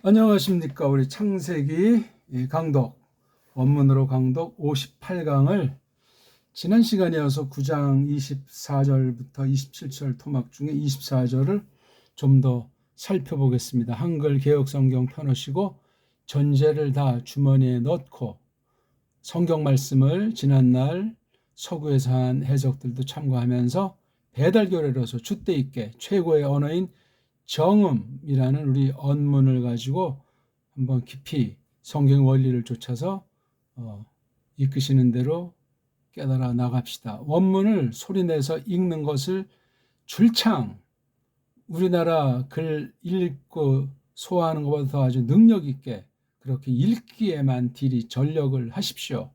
안녕하십니까. 우리 창세기 강독, 원문으로 강독 58강을 지난 시간에 이어서 9장 24절부터 27절 토막 중에 24절을 좀 더 살펴보겠습니다. 한글 개역성경 펴놓으시고 전제를 다 주머니에 넣고 성경 말씀을 지난날 서구에서 한 해석들도 참고하면서 배달교례로서 줏대 있게 최고의 언어인 정음이라는 우리 언문을 가지고 한번 깊이 성경 원리를 쫓아서 이끄시는 대로 깨달아 나갑시다. 원문을 소리내서 읽는 것을 줄창 우리나라 글 읽고 소화하는 것보다 더 아주 능력 있게 그렇게 읽기에만 딜이 전력을 하십시오.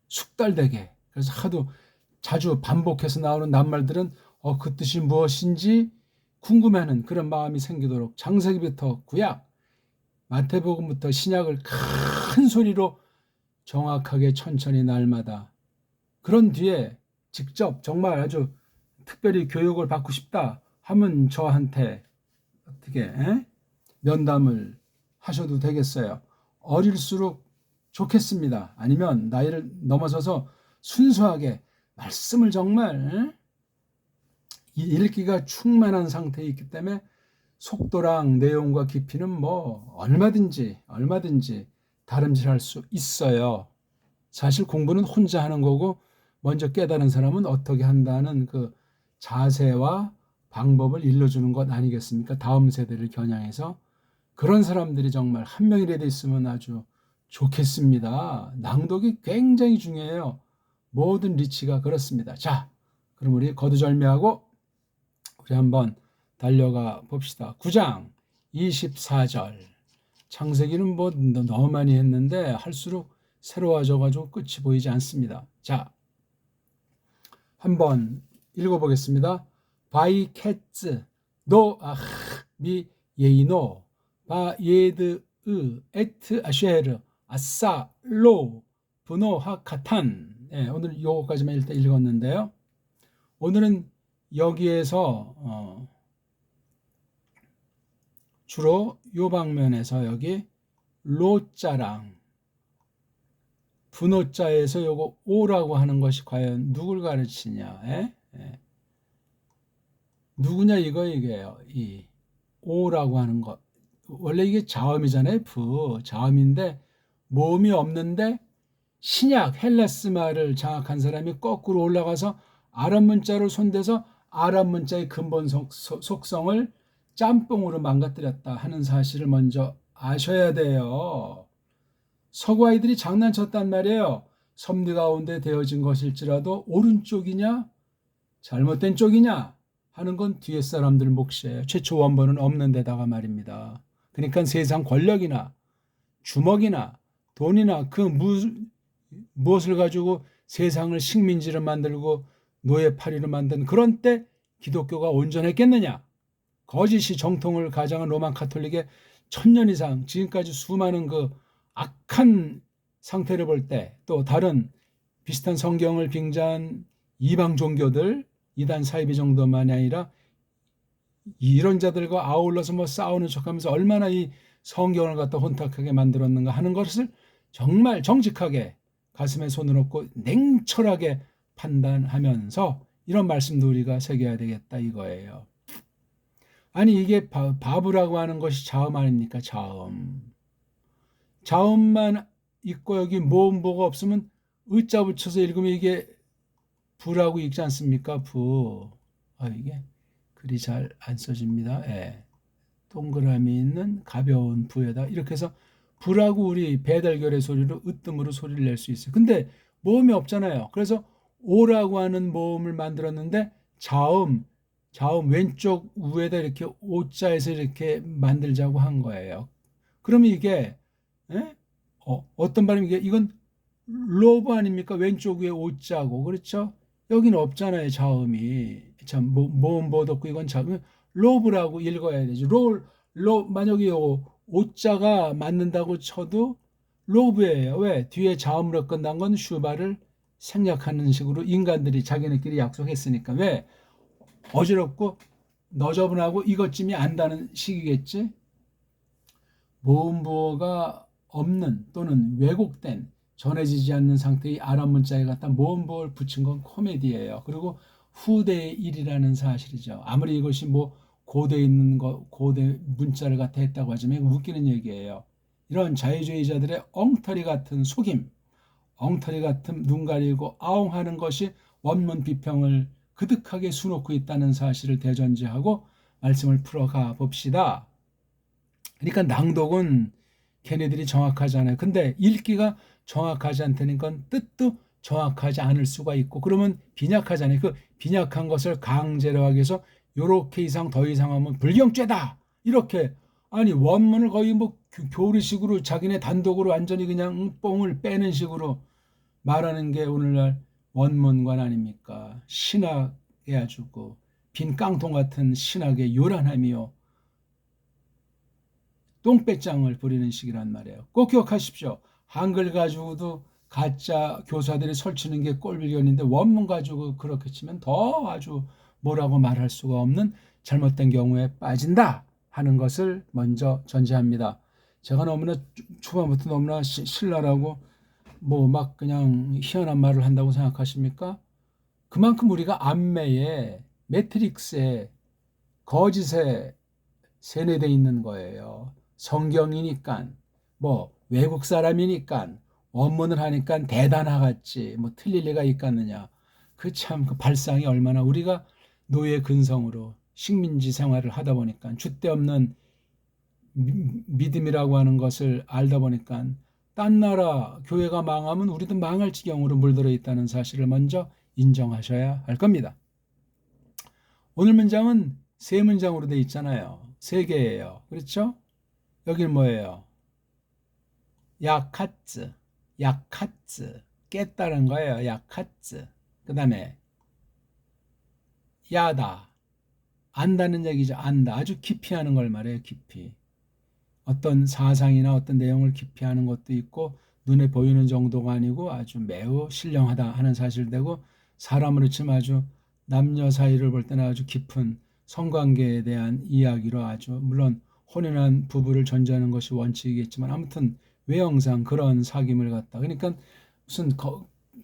숙달되게. 그래서 하도 자주 반복해서 나오는 낱말들은 그 뜻이 무엇인지 궁금해하는 그런 마음이 생기도록 창세기부터 구약, 마태복음부터 신약을 큰 소리로 정확하게 천천히 날마다 그런 뒤에 직접 정말 아주 특별히 교육을 받고 싶다 하면 저한테 어떻게 면담을 하셔도 되겠어요. 어릴수록 좋겠습니다. 아니면 나이를 넘어서서 순수하게 말씀을 정말 읽기가 충만한 상태에 있기 때문에 속도랑 내용과 깊이는 뭐 얼마든지 다름질할 수 있어요. 사실 공부는 혼자 하는 거고 먼저 깨달은 사람은 어떻게 한다는 그 자세와 방법을 일러주는 것 아니겠습니까? 다음 세대를 겨냥해서 그런 사람들이 정말 한 명이라도 있으면 아주 좋겠습니다. 낭독이 굉장히 중요해요. 모든 리치가 그렇습니다. 자, 그럼 우리 거두절미하고 우리 한번 달려가 봅시다. 9장 24절. 창세기는 뭐 너무 많이 했는데 할수록 새로워져가지고 끝이 보이지 않습니다. 자, 한번 읽어보겠습니다. 바이 캣츠 노아미 예이노 바 예드 으 에트 아쉐르 아싸 로 브노하 카탄. 오늘 요거까지만 일단 읽었는데요. 오늘은 여기에서 주로 요 방면에서 여기 로자랑 분호자에서 요거 오라고 하는 것이 과연 누굴 가르치냐? 누구냐 이게요. 이 오라고 하는 것. 원래 이게 자음이잖아요. 자음인데 모음이 없는데 신약 헬라스 말을 장악한 사람이 거꾸로 올라가서 아랍 문자를 손대서 아랍 문자의 근본 속성을 짬뽕으로 망가뜨렸다 하는 사실을 먼저 아셔야 돼요. 서구 아이들이 장난쳤단 말이에요. 섭리 가운데 되어진 것일지라도 오른쪽이냐 잘못된 쪽이냐 하는 건 뒤에 사람들 몫이에요. 최초 원본은 없는 데다가 말입니다. 그러니까 세상 권력이나 주먹이나 돈이나 그 무엇을 가지고 세상을 식민지로 만들고 노예파리로 만든 그런 때 기독교가 온전했겠느냐? 거짓이 정통을 가장한 로만 카톨릭의 1000년 이상 지금까지 수많은 그 악한 상태를 볼 때 또 다른 비슷한 성경을 빙자한 이방 종교들 이단 사이비 정도만이 아니라 이런 자들과 아울러서 뭐 싸우는 척하면서 얼마나 이 성경을 갖다 혼탁하게 만들었는가 하는 것을 정말 정직하게 가슴에 손을 얹고 냉철하게 판단하면서 이런 말씀도 우리가 새겨야 되겠다 이거예요. 아니 이게 바브라고 하는 것이 자음 아닙니까? 자음만 있고 여기 모음보가 없으면 의자 붙여서 읽으면 이게 부라고 읽지 않습니까? 이게 글이 잘 안 써집니다. 동그라미 있는 가벼운 부에다 이렇게 해서 부라고 우리 배달결의 소리로 으뜸으로 소리를 낼 수 있어요. 근데 모음이 없잖아요. 그래서 오라고 하는 모음을 만들었는데 자음 왼쪽 위에다 이렇게 오자에서 이렇게 만들자고 한 거예요. 그러면 이게 어떤 발음이 이건 로브 아닙니까? 왼쪽 위에 오자고 그렇죠? 여기는 없잖아요. 자음이 참 모음보도 없고 이건 자음 로브라고 읽어야 되죠. 만약에 오자가 맞는다고 쳐도 로브예요. 왜? 뒤에 자음으로 끝난 건 슈바를 생략하는 식으로 인간들이 자기네끼리 약속했으니까. 왜? 어지럽고 너저분하고 이것쯤이 안다는 식이겠지. 모음부호가 없는 또는 왜곡된 전해지지 않는 상태의 아랍 문자에 갖다 모음부호를 붙인 건 코미디예요. 그리고 후대의 일이라는 사실이죠. 아무리 이것이 뭐 고대 있는 거 고대 문자를 갖다 했다고 하지만 웃기는 얘기예요. 이런 자유주의자들의 엉터리 같은 속임, 엉터리 같은 눈 가리고 아웅하는 것이 원문 비평을 그득하게 수놓고 있다는 사실을 대전제하고 말씀을 풀어가 봅시다. 그러니까 낭독은 걔네들이 정확하잖아요. 근데 읽기가 정확하지 않다니까 뜻도 정확하지 않을 수가 있고 그러면 빈약하잖아요. 그 빈약한 것을 강제로 하기 위해서 요렇게 이상 더 이상 하면 불경죄다. 이렇게 아니 원문을 거의 뭐 교리식으로 자기네 단독으로 완전히 그냥 뽕을 빼는 식으로 말하는 게 오늘날 원문관 아닙니까? 신학에 아주 빈 깡통 같은 신학의 요란함이요. 똥배짱을 부리는 식이란 말이에요. 꼭 기억하십시오. 한글 가지고도 가짜 교사들이 설치는 게 꼴불견인데 원문 가지고 그렇게 치면 더 아주 뭐라고 말할 수가 없는 잘못된 경우에 빠진다 하는 것을 먼저 전제합니다. 제가 너무나 초반부터 너무나 신랄하고 뭐 막 그냥 희한한 말을 한다고 생각하십니까? 그만큼 우리가 암매에 매트릭스에 거짓에 세뇌되어 있는 거예요. 성경이니까 뭐 외국 사람이니까 원문을 하니까 대단하겠지 뭐 틀릴 리가 있겠느냐. 그 참 그 발상이 얼마나 우리가 노예 근성으로 식민지 생활을 하다 보니까 줏대 없는 믿음이라고 하는 것을 알다 보니까 딴 나라 교회가 망하면 우리도 망할 지경으로 물들어 있다는 사실을 먼저 인정하셔야 할 겁니다. 오늘 문장은 세 문장으로 되어 있잖아요. 세 개예요. 그렇죠? 여기는 뭐예요? 야카츠, 야카츠, 깼다는 거예요. 야카츠. 그 다음에 야다, 안다는 얘기죠. 안다. 아주 깊이 하는 걸 말해요. 깊이. 어떤 사상이나 어떤 내용을 깊이 하는 것도 있고 눈에 보이는 정도가 아니고 아주 매우 신령하다 하는 사실되고 사람으로 치면 아주 남녀 사이를 볼 때는 아주 깊은 성관계에 대한 이야기로 아주 물론 혼인한 부부를 전제하는 것이 원칙이겠지만 아무튼 외형상 그런 사귐을 갖다 그러니까 무슨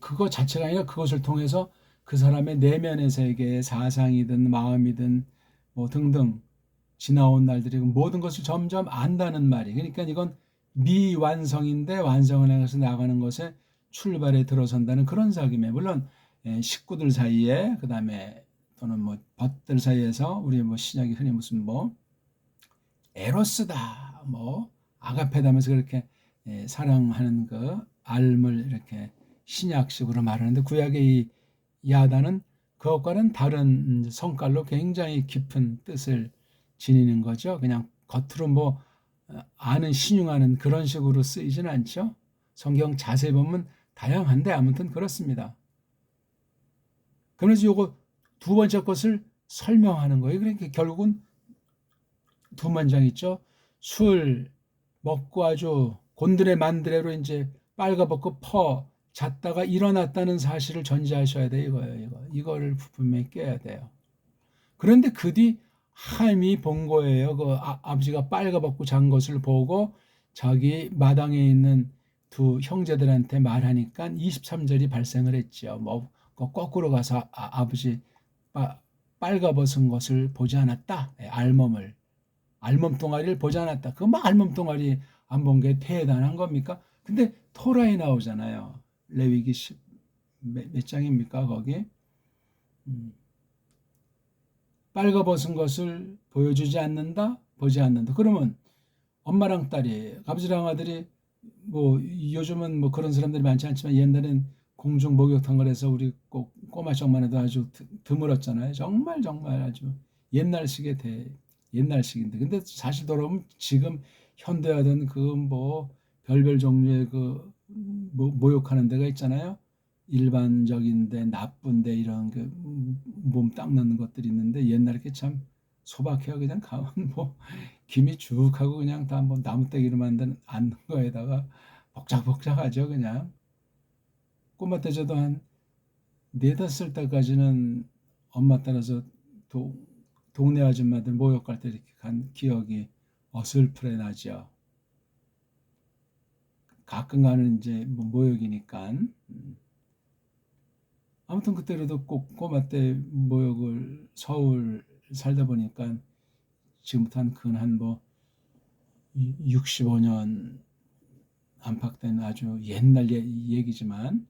그거 자체가 아니라 그것을 통해서 그 사람의 내면의 세계의 사상이든 마음이든 뭐 등등 지나온 날들이 모든 것을 점점 안다는 말이 그러니까 이건 미완성인데 완성을 향해서 나가는 것에 출발에 들어선다는 그런 사귐에 물론 식구들 사이에 그 다음에 또는 뭐 벗들 사이에서 우리 뭐 신약이 흔히 무슨 뭐 에로스다 뭐 아가페다면서 그렇게 사랑하는 그 알을 이렇게 신약식으로 말하는데 구약의 이 야다는 그것과는 다른 성깔로 굉장히 깊은 뜻을 지니는 거죠. 그냥 겉으로 뭐 아는 신용하는 그런 식으로 쓰이진 않죠. 성경 자세히 보면 다양한데 아무튼 그렇습니다. 그래서 요거 두 번째 것을 설명하는 거예요. 그러니까 결국은 두 문장 있죠. 술 먹고 아주 곤드레 만드레로 이제 빨가벗고 잤다가 일어났다는 사실을 전제하셔야 돼요. 이거를 분명히 깨야 돼요. 그런데 그 뒤 하임이 본 거예요. 그 아버지가 빨가벗고 잔 것을 보고 자기 마당에 있는 두 형제들한테 말하니까 23절이 발생을 했죠. 뭐 거꾸로 가서 아버지 빨가벗은 것을 보지 않았다. 알몸 동아리를 보지 않았다. 그 뭐 알몸 동아리 안 본 게 대단한 겁니까? 근데 토라에 나오잖아요. 레위기 10 몇 장입니까 거기? 빨가벗은 것을 보여주지 않는다, 보지 않는다. 그러면 엄마랑 딸이, 아버지랑 아들이 뭐 요즘은 뭐 그런 사람들이 많지 않지만 옛날엔 공중 목욕탕을 해서 우리 꼬마 쪽만 해도 아주 드물었잖아요. 정말 아주 옛날식인데. 근데 사실 돌아보면 지금 현대화된 그 뭐 별별 종류의 그 모욕하는 데가 있잖아요. 일반적인데 나쁜데 이런 그 몸 닦는 것들이 있는데 옛날에 참 소박해요. 그냥 가면 뭐 김이 쭉 하고 그냥 다 뭐 나무떼기로 만든 앉는 거에다가 복작복작하죠. 그냥 꼬마 때 저도 한 4-5살 때까지는 엄마 따라서 동네 아줌마들 모욕 갈 때 이렇게 간 기억이 어슬프레 나죠. 가끔 가는 이제 뭐 모욕이니까. 아무튼 그때라도 꼭 꼬마 때 모욕을 서울 살다 보니까 지금부터 한 65년 안팎된 아주 옛날 얘기지만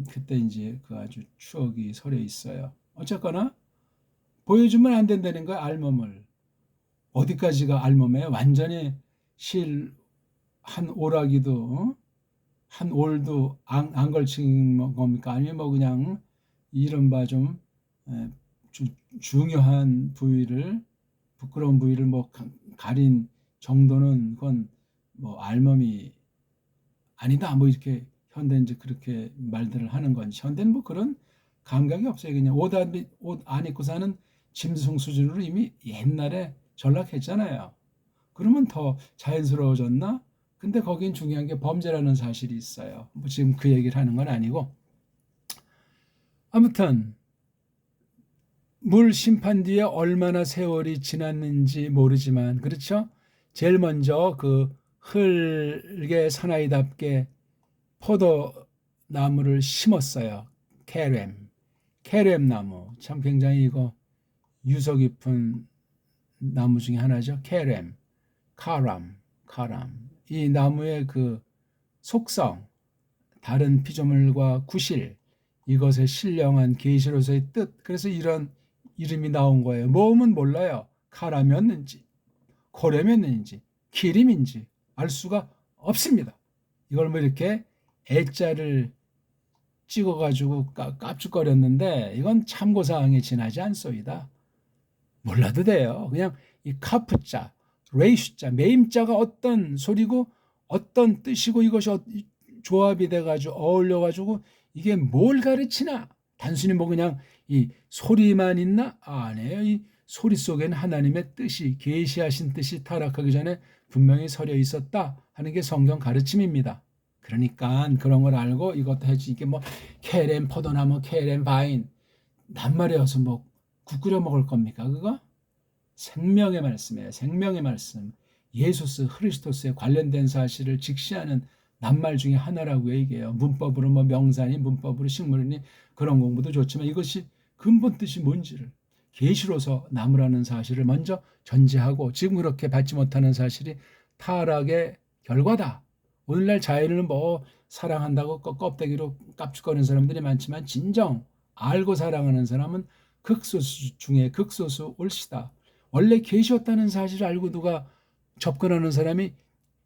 그때 이제 그 아주 추억이 서려 있어요. 어쨌거나 보여주면 안 된다는 거야, 알몸을. 어디까지가 알몸이에요? 완전히 실 한 오라기도 한 올도 안 걸친 겁니까? 아니면 뭐 그냥 이른바 좀 중요한 부위를 부끄러운 부위를 뭐 가린 정도는 그건 뭐 알몸이 아니다 뭐 이렇게 현대는 이제 그렇게 말들을 하는 건지 현대는 뭐 그런 감각이 없어요. 그냥 옷 안 입고 사는 짐승 수준으로 이미 옛날에 전락했잖아요. 그러면 더 자연스러워졌나? 근데 거긴 중요한 게 범죄라는 사실이 있어요. 뭐 지금 그 얘기를 하는 건 아니고 아무튼 물 심판 뒤에 얼마나 세월이 지났는지 모르지만 그렇죠? 제일 먼저 그 흙의 사나이답게 포도나무를 심었어요. 캐렘 나무. 참 굉장히 이거 유서 깊은 나무 중에 하나죠. 카람. 이 나무의 그 속성, 다른 피조물과 구실, 이것의 신령한 계시로서의 뜻. 그래서 이런 이름이 나온 거예요. 모음은 몰라요. 카람이었는지, 코렘이었는지, 키림인지 알 수가 없습니다. 이걸 뭐 이렇게 애자를 찍어가지고 깝죽거렸는데 이건 참고사항에 지나지 않소이다. 몰라도 돼요. 그냥 이 카프자, 레이슈자, 메임자가 어떤 소리고 어떤 뜻이고 이것이 조합이 돼가지고 어울려가지고 이게 뭘 가르치나? 단순히 뭐 그냥 이 소리만 있나? 아니에요. 이 소리 속에는 하나님의 뜻이 계시하신 뜻이 타락하기 전에 분명히 서려 있었다 하는 게 성경 가르침입니다. 그러니까 그런 걸 알고 이것도 해지 이게 뭐 케렘 포도나무 케렘 바인 낱말이어서 뭐 국 끓여 먹을 겁니까 그거? 생명의 말씀이에요. 생명의 말씀. 예수스 크리스토스에 관련된 사실을 직시하는 낱말 중에 하나라고 얘기해요. 문법으로 뭐 명사니 문법으로 식물이니 그런 공부도 좋지만 이것이 근본 뜻이 뭔지를 계시로서 나무라는 사실을 먼저 전제하고 지금 그렇게 받지 못하는 사실이 타락의 결과다. 오늘날 자연을 뭐 사랑한다고 껍데기로 깝죽거리는 사람들이 많지만 진정 알고 사랑하는 사람은 극소수 중에 극소수 올시다. 원래 계시였다는 사실을 알고 누가 접근하는 사람이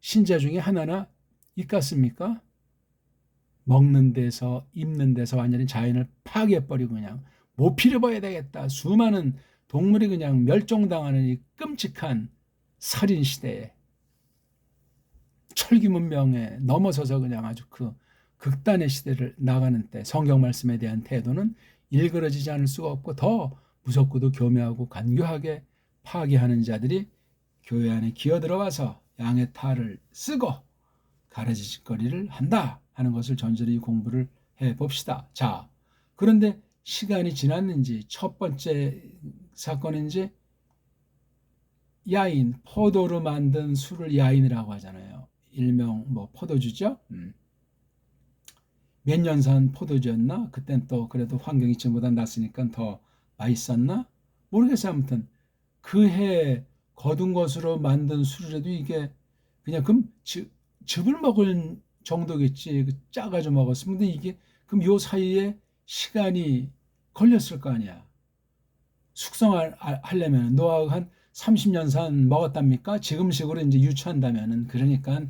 신자 중에 하나나 있겠습니까? 먹는 데서 입는 데서 완전히 자연을 파괴해버리고 그냥 모피를 봐야 되겠다. 수많은 동물이 그냥 멸종당하는 이 끔찍한 살인 시대에 철기 문명에 넘어서서 그냥 아주 그 극단의 시대를 나가는 때 성경 말씀에 대한 태도는 일그러지지 않을 수가 없고 더 무섭고도 교묘하고 간교하게 파괴하는 자들이 교회 안에 기어들어와서 양의 탈을 쓰고 가르치짓거리를 한다 하는 것을 전절히 공부를 해봅시다. 자, 그런데 시간이 지났는지 첫 번째 사건인지 야인, 포도로 만든 술을 야인이라고 하잖아요. 일명 뭐 포도주죠. 몇 년 산 포도주였나? 그땐 또 그래도 환경이 지금보다 낫으니까 더 맛있었나? 모르겠어요. 아무튼 그 해 거둔 것으로 만든 술이라도 이게 그냥 그럼 즙을 먹을 정도겠지. 짜가지고 먹었으면. 근데 이게 그럼 요 사이에 시간이 걸렸을 거 아니야. 숙성하려면 노하우 한 30년 산 먹었답니까? 지금식으로 이제 유추한다면은 그러니까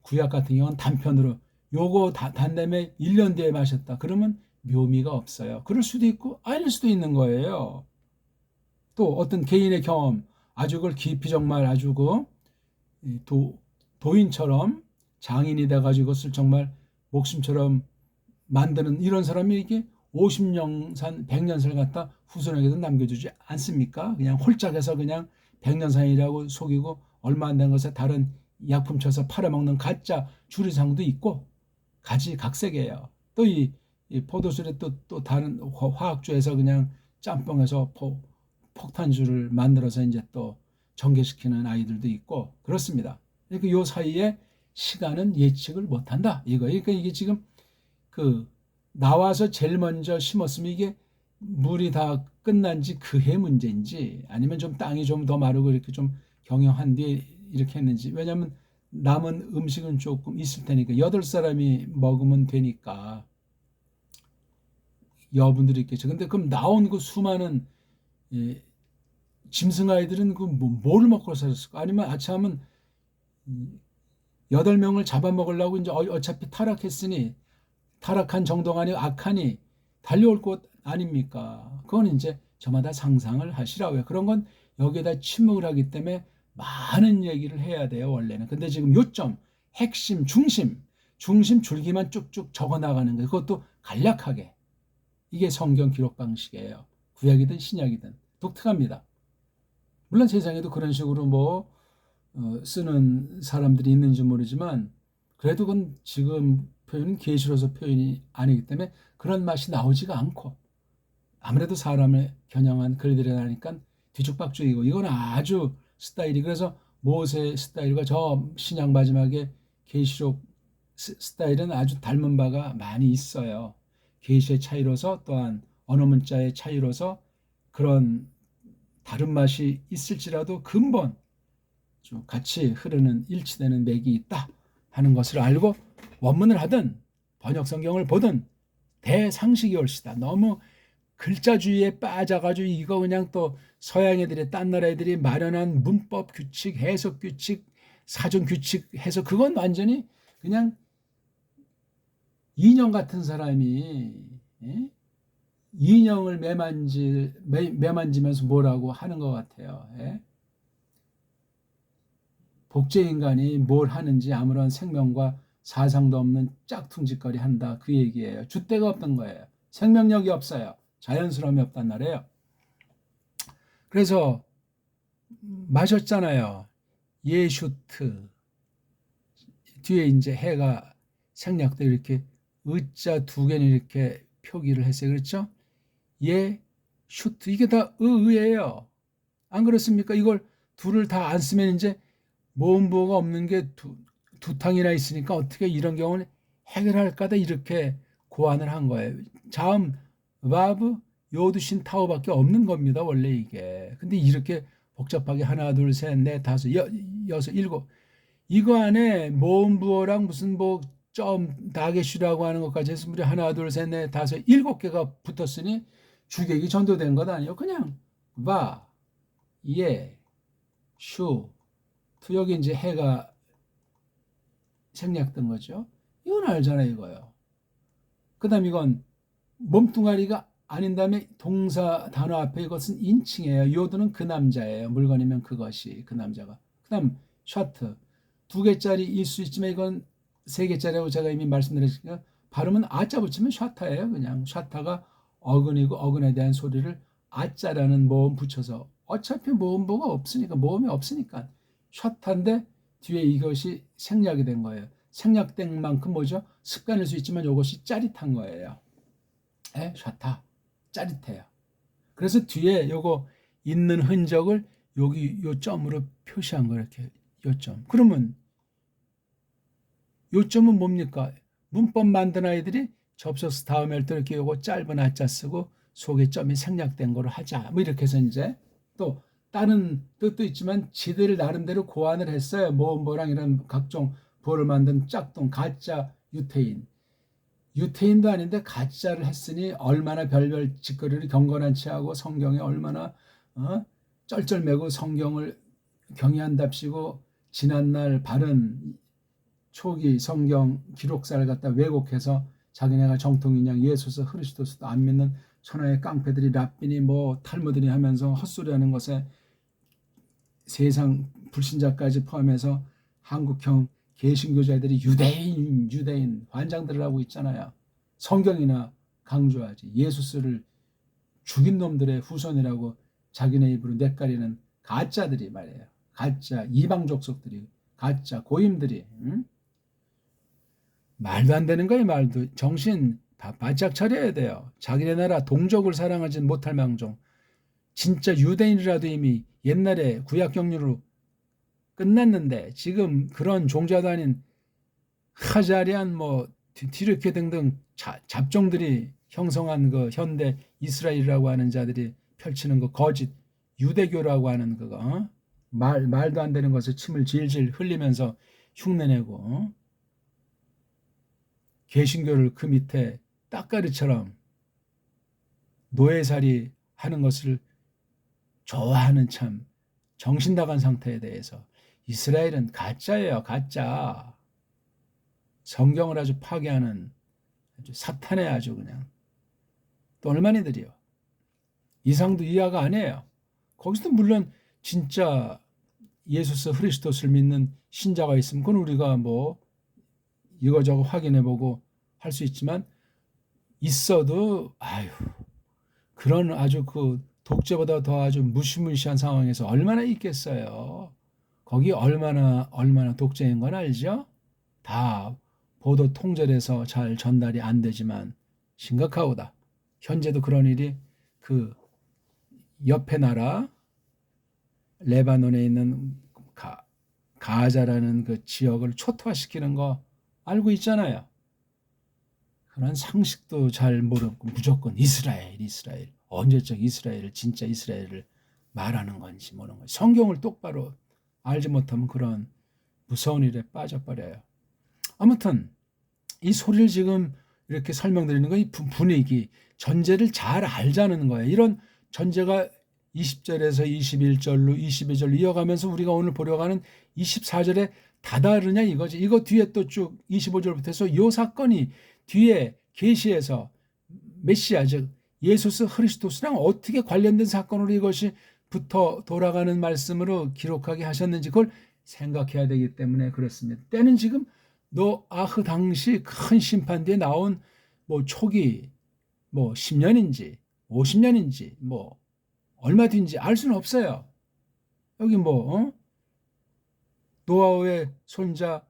구약 같은 경우는 단편으로 요거 단 다음에 1년 뒤에 마셨다. 그러면 묘미가 없어요. 그럴 수도 있고 아닐 수도 있는 거예요. 또 어떤 개인의 경험 아주 그걸 깊이 정말 아주 그 도인처럼 장인이 돼가지고 그것을 정말 목숨처럼 만드는 이런 사람이 이게 50년 산 100년 살 갖다 후손에게도 남겨주지 않습니까? 그냥 홀짝해서 그냥 100년 산이라고 속이고 얼마 안 된 것에 다른 약품 쳐서 팔아먹는 가짜 주류상도 있고 가지각색이에요. 또 이 포도술에 또 다른 화학주에서 그냥 짬뽕해서 폭탄주를 만들어서 이제 또 전개시키는 아이들도 있고 그렇습니다. 그러니까 요 사이에 시간은 예측을 못한다. 그러니까 이게 지금 그 나와서 제일 먼저 심었으면 이게 물이 다 끝난지 그해 문제인지 아니면 좀 땅이 좀 더 마르고 이렇게 좀 경영한 뒤에 이렇게 했는지. 왜냐하면 남은 음식은 조금 있을 테니까 8사람이 먹으면 되니까 여분들이 있겠죠. 근데 그럼 나온 그 수많은 짐승아이들은 그 뭘 먹고 살았을까? 아니면 아참은 8명을 잡아먹으려고 이제 어차피 타락했으니 타락한 정도가 아니고 악하니 달려올 곳 아닙니까? 그건 이제 저마다 상상을 하시라고요. 그런 건 여기에다 침묵을 하기 때문에 많은 얘기를 해야 돼요, 원래는. 근데 지금 요점, 핵심, 중심 줄기만 쭉쭉 적어 나가는 거예요. 그것도 간략하게. 이게 성경 기록 방식이에요. 구약이든 신약이든 독특합니다. 물론 세상에도 그런 식으로 쓰는 사람들이 있는지 모르지만 그래도 그건 지금 표현은 계시로서 표현이 아니기 때문에 그런 맛이 나오지가 않고 아무래도 사람을 겨냥한 글들이 나니까 뒤죽박죽이고 이건 아주 스타일이 그래서 모세 스타일과 저 신약 마지막에 계시록 스타일은 아주 닮은 바가 많이 있어요. 계시의 차이로서 또한 언어 문자의 차이로서 그런 다른 맛이 있을지라도 근본 좀 같이 흐르는 일치되는 맥이 있다 하는 것을 알고 원문을 하든 번역 성경을 보든 대상식이 옳시다. 너무 글자주의에 빠져가지고 이거 그냥 또 서양 애들이 딴 나라 애들이 마련한 문법 규칙, 해석 규칙, 사전 규칙 해서 그건 완전히 그냥 인형 같은 사람이 인형을 매만지면서 뭐라고 하는 것 같아요. 복제인간이 뭘 하는지 아무런 생명과 사상도 없는 짝퉁짓거리 한다. 그 얘기예요. 줏대가 없던 거예요. 생명력이 없어요. 자연스러움이 없단 말이에요. 그래서 마셨잖아요. 예슈트. 뒤에 이제 해가 생략돼 이렇게 의자 2개는 이렇게 표기를 했어요. 그렇죠? 예슈트. 이게 다 의예요. 안 그렇습니까? 이걸 둘을 다 안 쓰면 이제 모음부호가 없는 게 두 탕이나 있으니까 어떻게 이런 경우는 해결할까다 이렇게 고안을 한 거예요. 자음, 바브, 요드신, 타오밖에 없는 겁니다. 원래 이게. 근데 이렇게 복잡하게 하나, 둘, 셋, 넷, 다섯, 여섯, 일곱 이거 안에 모음부호랑 무슨 다게슈라고 하는 것까지 해서 무려 하나, 둘, 셋, 넷, 다섯, 7개가 붙었으니 주객이 전도된 것 아니에요. 그냥 바, 예, 슈, 여기 이제 해가 생략된 거죠. 이건 알잖아요, 이거요. 그 다음 이건 몸뚱아리가 아닌 다음에 동사 단어 앞에 이것은 인칭이에요. 요드는 그 남자예요. 물건이면 그것이 그 남자가. 그 다음 샤트 2개짜리일 수 있지만 이건 3개짜리라고 제가 이미 말씀드렸으니까 발음은 아자 붙이면 샤타예요. 그냥 샤타가 어근이고 어근에 대한 소리를 아자라는 모음 붙여서 어차피 모음보가 없으니까 모음이 없으니까 샤타인데 뒤에 이것이 생략이 된 거예요. 생략된 만큼 뭐죠? 습관일 수 있지만 이것이 짜릿한 거예요. 샤타 짜릿해요. 그래서 뒤에 요거 있는 흔적을 여기 요 점으로 표시한 거 이렇게 요점. 그러면 요점은 뭡니까? 문법 만든 아이들이 접속사 다음에 또 이렇게 요거 짧은 아자 쓰고 속에 점이 생략된 거로 하자. 뭐 이렇게 해서 이제 또 다른 뜻도 있지만 지들 나름대로 고안을 했어요. 모음보랑 이런 각종 보를 만든 짝퉁, 가짜, 유태인도 아닌데 가짜를 했으니 얼마나 별별 짓거리를 경건한 체하고 성경에 얼마나 쩔쩔매고 성경을 경외한답시고 지난날 바른 초기 성경 기록사를 갖다 왜곡해서 자기네가 정통인양 예수서 흐리스도스도 안 믿는 천하의 깡패들이 랍비니 탈무드니 하면서 헛소리하는 것에 세상 불신자까지 포함해서 한국형 개신교자들이 유대인 환장들을 하고 있잖아요. 성경이나 강조하지. 예수스를 죽인 놈들의 후손이라고 자기네 입으로 내까리는 가짜들이 말이에요. 가짜 이방 족속들이 가짜 고임들이 말도 안 되는 거예요. 말도 정신 바짝 차려야 돼요. 자기네 나라 동족을 사랑하지 못할 망정 진짜 유대인이라도 이미 옛날에 구약 경륜으로 끝났는데 지금 그런 종자도 아닌 카자리안 뭐 티르키 등등 잡종들이 형성한 그 현대 이스라엘이라고 하는 자들이 펼치는 그 거짓 유대교라고 하는 그거 말도 안 되는 것을 침을 질질 흘리면서 흉내내고 개신교를 그 밑에 따까리처럼 노예살이 하는 것을 좋아하는 참 정신 나간 상태에 대해서 이스라엘은 가짜예요. 가짜. 성경을 아주 파괴하는 아주 사탄의 아주 그냥 똘마니들이요. 이상도 이해가 안 해요. 거기서도 물론 진짜 예수스 그리스도를 믿는 신자가 있으면 그건 우리가 뭐 이거저거 확인해보고 할 수 있지만 있어도 아유 그런 아주 그 독재보다 더 아주 무시무시한 상황에서 얼마나 있겠어요. 거기 얼마나 독재인 건 알죠? 다 보도 통제돼서 잘 전달이 안 되지만 심각하오다. 현재도 그런 일이 그 옆에 나라 레바논에 있는 가자라는 그 지역을 초토화시키는 거 알고 있잖아요. 그런 상식도 잘 모르고 무조건 이스라엘 언제적 이스라엘을 진짜 이스라엘을 말하는 건지 모르는 건지 성경을 똑바로 알지 못하면 그런 무서운 일에 빠져버려요. 아무튼 이 소리를 지금 이렇게 설명드리는 건 이 분위기 전제를 잘 알자는 거예요. 이런 전제가 20절에서 21절로 22절로 이어가면서 우리가 오늘 보려고 하는 24절에 다다르냐 이거지. 이거 뒤에 또 쭉 25절부터 해서 이 사건이 뒤에 계시에서 메시아 즉 예수스 그리스도스랑 어떻게 관련된 사건으로 이것이 붙어 돌아가는 말씀으로 기록하게 하셨는지 그걸 생각해야 되기 때문에 그렇습니다. 때는 지금 노아흐 당시 큰 심판 뒤에 나온 뭐 초기 뭐 10년인지 50년인지 뭐 얼마 뒤인지 알 수는 없어요. 여기 뭐 노아의 손자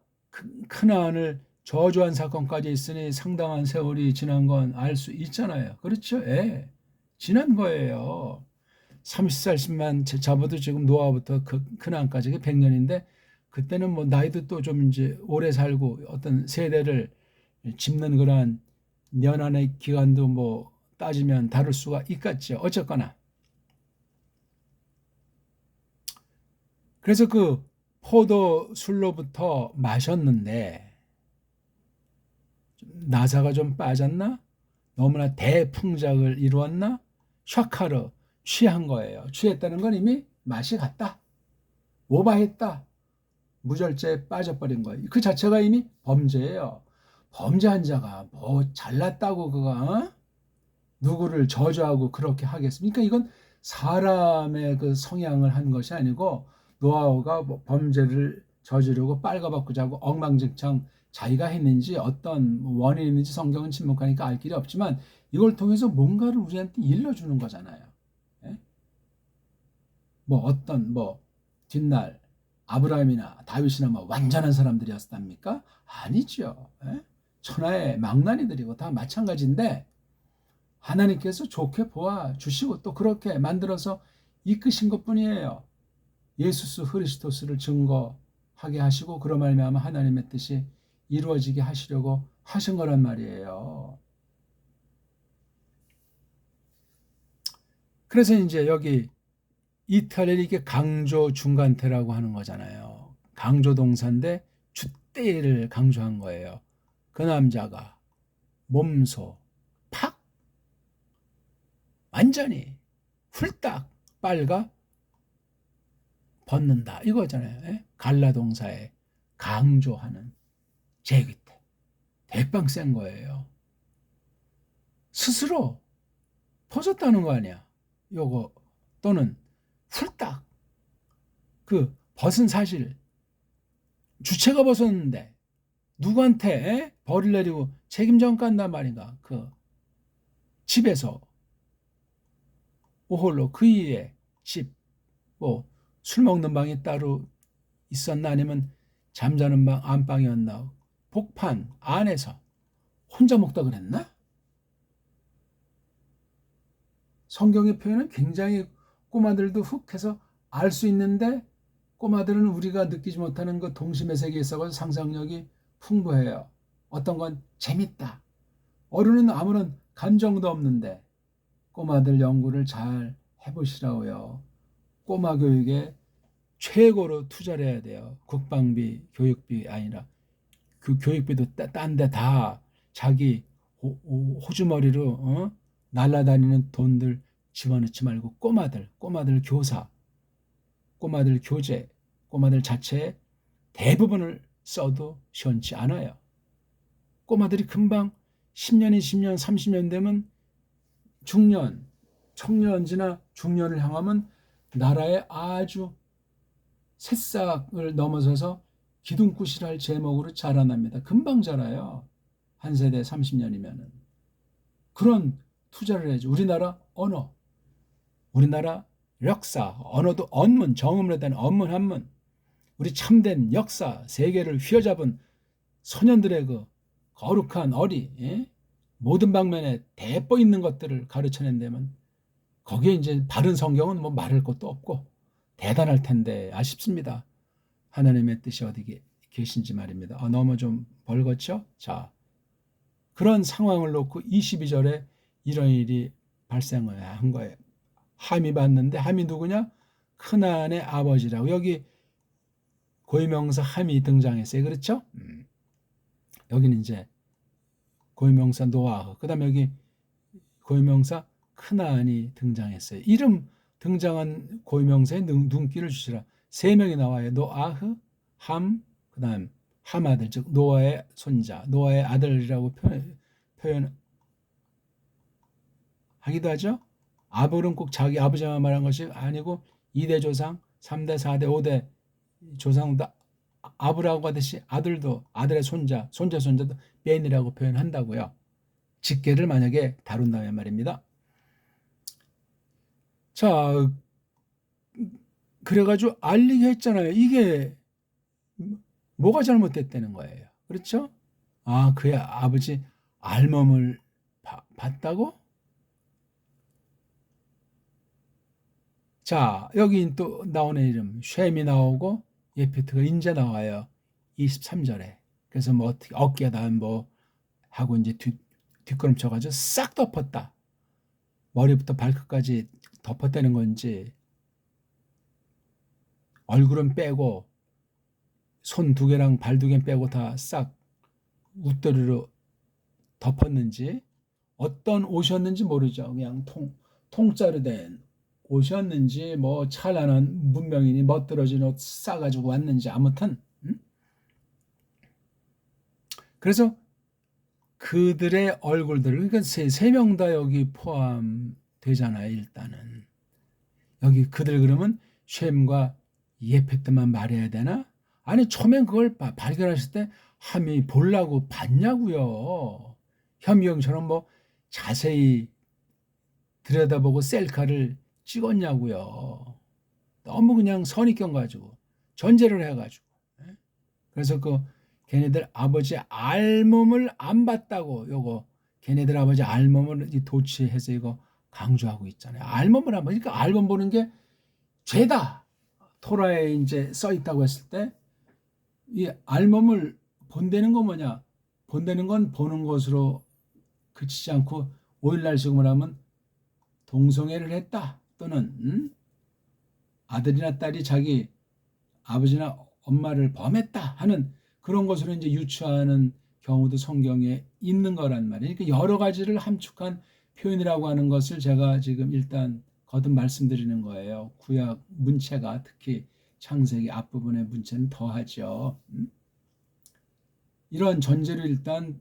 크나안을 저주한 사건까지 있으니 상당한 세월이 지난 건 알 수 있잖아요. 그렇죠? 예. 지난 거예요. 30살씩만 잡아도 지금 노아부터 크나안까지 100년인데 그때는 뭐 나이도 또 좀 이제 오래 살고 어떤 세대를 짚는 그러한 연한의 기간도 뭐 따지면 다를 수가 있겠죠. 어쨌거나. 그래서 그 포도술로부터 마셨는데 나사가 좀 빠졌나? 너무나 대풍작을 이루었나? 샤카르 취한 거예요. 취했다는 건 이미 맛이 갔다. 오바했다. 무절제에 빠져버린 거예요. 그 자체가 이미 범죄예요. 범죄한 자가 뭐 잘났다고 그가 누구를 저주하고 그렇게 하겠습니까? 이건 사람의 그 성향을 한 것이 아니고 노아가 범죄를 저지르고 빨가벗고자고 엉망진창 자기가 했는지 어떤 원인이 있는지 성경은 침묵하니까 알 길이 없지만 이걸 통해서 뭔가를 우리한테 일러주는 거잖아요. 예? 뭐 어떤 뭐 뒷날 아브라함이나 다윗이나 뭐 완전한 사람들이었답니까? 아니죠. 예? 천하의 망나니들이고 다 마찬가지인데 하나님께서 좋게 보아 주시고 또 그렇게 만들어서 이끄신 것뿐이에요. 예수스 그리스도스를 증거하게 하시고 그러 말미암아 하나님의 뜻이 이루어지게 하시려고 하신 거란 말이에요. 그래서 이제 여기 이탈리아를 이게 강조 중간태라고 하는 거잖아요. 강조 동사인데 주때를 강조한 거예요. 그 남자가 몸소 팍 완전히 훌딱 빨가 벗는다 이거잖아요. 갈라 동사에 강조하는 제기태 대빵 센 거예요. 스스로 벗었다는 거 아니야. 요거 또는 훌딱 그 벗은 사실 주체가 벗었는데 누구한테 벌을 내리고 책임져 간단 말인가. 그 집에서 오홀로 그이의 집 뭐 술 먹는 방이 따로 있었나 아니면 잠자는 방 안방이었나 복판 안에서 혼자 먹다 그랬나? 성경의 표현은 굉장히 꼬마들도 훅 해서 알 수 있는데 꼬마들은 우리가 느끼지 못하는 그 동심의 세계에 있어서 상상력이 풍부해요. 어떤 건 재밌다. 어른은 아무런 감정도 없는데 꼬마들 연구를 잘 해보시라고요. 꼬마 교육에 최고로 투자를 해야 돼요. 국방비, 교육비 아니라 그 교육비도 딴 데 다 자기 호주머니로 날아다니는 돈들 집어넣지 말고 꼬마들 교사, 꼬마들 교재, 꼬마들 자체에 대부분을 써도 시원치 않아요. 꼬마들이 금방 10년, 20년, 30년 되면 중년, 청년지나 중년을 향하면 나라의 아주 새싹을 넘어서서 기둥굿이랄 제목으로 자라납니다. 금방 자라요. 한 세대 30년이면은. 그런 투자를 해야죠. 우리나라 언어, 우리나라 역사, 언어도 언문, 정음으로 된 언문 한문, 우리 참된 역사, 세계를 휘어잡은 소년들의 그 거룩한 어리, 예? 모든 방면에 대뻐 있는 것들을 가르쳐낸다면 거기에 이제 바른 성경은 뭐 말할 것도 없고 대단할 텐데 아쉽습니다. 하나님의 뜻이 어디 계신지 말입니다. 너무 좀 벌겋죠? 자, 그런 상황을 놓고 22절에 이런 일이 발생을 한 거예요. 함이 봤는데 함이 누구냐? 크나안의 아버지라고. 여기 고유명사 함이 등장했어요. 그렇죠? 여기는 이제 고유명사 노아흐. 그 다음에 여기 고유명사 크나안이 등장했어요. 이름 등장한 고유명사에 눈길을 주시라. 세 명이 나와요. 노아흐, 함, 그 다음 함 아들, 즉 노아의 손자, 노아의 아들이라고 표현하기도 하죠. 아브는 꼭 자기 아버지만 말한 것이 아니고 2대 조상, 3대, 4대, 5대 조상도 아브라고 하듯이 아들도 아들의 손자도 벤이라고 표현한다고요. 직계를 만약에 다룬다면 말입니다. 자, 그래가지고 알리게 했잖아요. 이게 뭐가 잘못됐다는 거예요. 그렇죠? 그의 아버지 알몸을 봤다고? 자, 여기 또 나오는 이름 셈이 나오고 예페트가 이제 나와요. 23절에. 그래서 뭐 어떻게 어깨다 뭐 하고 이제 뒷걸음쳐가지고 싹 덮었다. 머리부터 발끝까지 덮었다는 건지 얼굴은 빼고 손 2개랑 발 2개 빼고 다 싹 웃도리로 덮었는지 어떤 옷이었는지 모르죠. 그냥 통짜로 된 옷이었는지 뭐 찬란한 문명인이 멋들어진 옷 싸가지고 왔는지 아무튼 그래서 그들의 얼굴들 그러니까 세 명 다 여기 포함되잖아요. 일단은 여기 그들 그러면 셈과 예페트만 말해야 되나? 아니 처음엔 그걸 발견하실 때 함이 보려고 봤냐고요. 현미경처럼 뭐 자세히 들여다보고 셀카를 찍었냐고요. 너무 그냥 선입견 가지고 전제를 해가지고. 그래서 걔네들 아버지 알몸을 안 봤다고 요거 걔네들 아버지 알몸을 도취해서 이거 강조하고 있잖아요. 알몸을 안 보니까 알몸 보는 게 죄다. 토라에 이제 써 있다고 했을 때 이 알몸을 본다는 건 뭐냐? 본다는 건 보는 것으로 그치지 않고 오일날 식음을 하면 동성애를 했다 또는 아들이나 딸이 자기 아버지나 엄마를 범했다 하는 그런 것으로 이제 유추하는 경우도 성경에 있는 거란 말이에요. 그러니까 여러 가지를 함축한 표현이라고 하는 것을 제가 지금 일단 거듭 말씀드리는 거예요. 구약 문체가 특히 창세기 앞부분의 문체는 더하죠. 이런 전제를 일단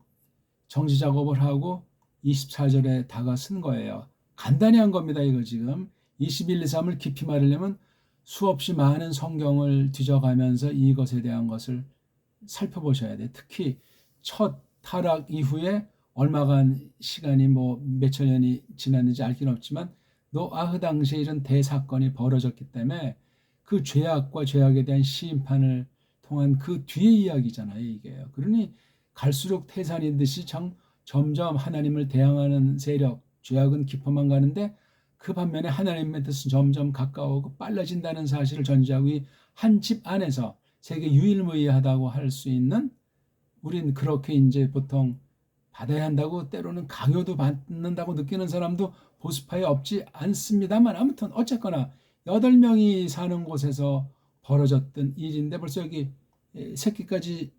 정지 작업을 하고 24절에 다가 쓴 거예요. 간단히 한 겁니다. 이거 지금 21, 2, 3을 깊이 말하려면 수없이 많은 성경을 뒤져가면서 이것에 대한 것을 살펴보셔야 돼요. 특히 첫 타락 이후에 얼마간 시간이 뭐 몇천 년이 지났는지 알 길은 없지만 노아흐 당시에 이런 대사건이 벌어졌기 때문에 그 죄악과 죄악에 대한 심판을 통한 그 뒤의 이야기잖아요. 이게요. 그러니 갈수록 태산인 듯이 점점 하나님을 대항하는 세력, 죄악은 깊어만 가는데 그 반면에 하나님의 뜻은 점점 가까워오고 빨라진다는 사실을 전제하고 이 한 집 안에서 세계 유일무이하다고 할 수 있는 우린 그렇게 이제 보통 받아야 한다고 때로는 강요도 받는다고 느끼는 사람도 보수파에 없지 않습니다만 아무튼 어쨌거나 8명이 사는 곳에서 벌어졌던 일인데 벌써 여기 새끼까지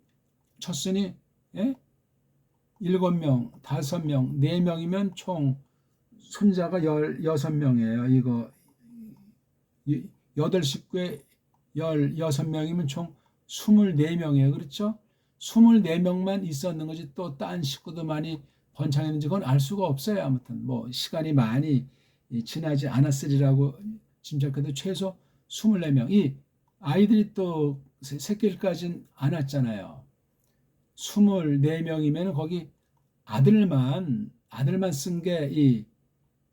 쳤으니 7명, 5명, 4명이면 총 손자가 16명이에요. 이거 8식구에 16명이면 총 24명이에요. 그렇죠? 24명만 있었는 거지 또 딴 식구도 많이 번창했는지 그건 알 수가 없어요. 아무튼 뭐 시간이 많이 지나지 않았으리라고 짐작해도 최소 24명. 이 아이들이 또 새끼까지는 안 왔잖아요. 24명이면 거기 아들만 쓴 게 이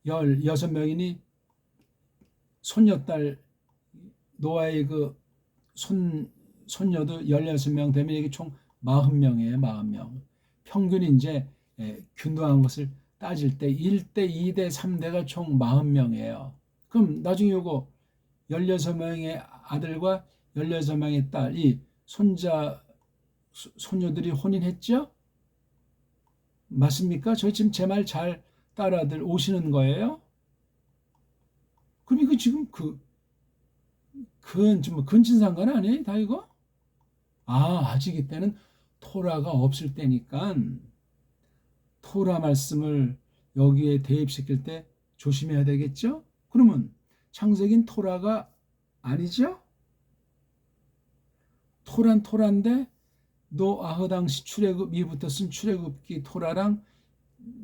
16명이니 손녀딸 노아의 그 손녀도 16명 되면 이게 총 40명이에요. 40명. 평균이 이제 균등한 것을 따질 때 1대, 2대, 3대가 총 40명이에요. 그럼 나중에 요거 16명의 아들과 16명의 딸, 이 손녀들이 혼인했죠? 맞습니까? 저 지금 제 말 잘 따라들 오시는 거예요? 그럼 이거 지금 그건 좀 근친상간 아니에요? 다 이거? 아직 이때는 토라가 없을 때니까 토라 말씀을 여기에 대입시킬 때 조심해야 되겠죠? 그러면 창세기는 토라가 아니죠? 토란데 노아흐 당시 출애굽 이후부터 쓴 출애굽기 토라랑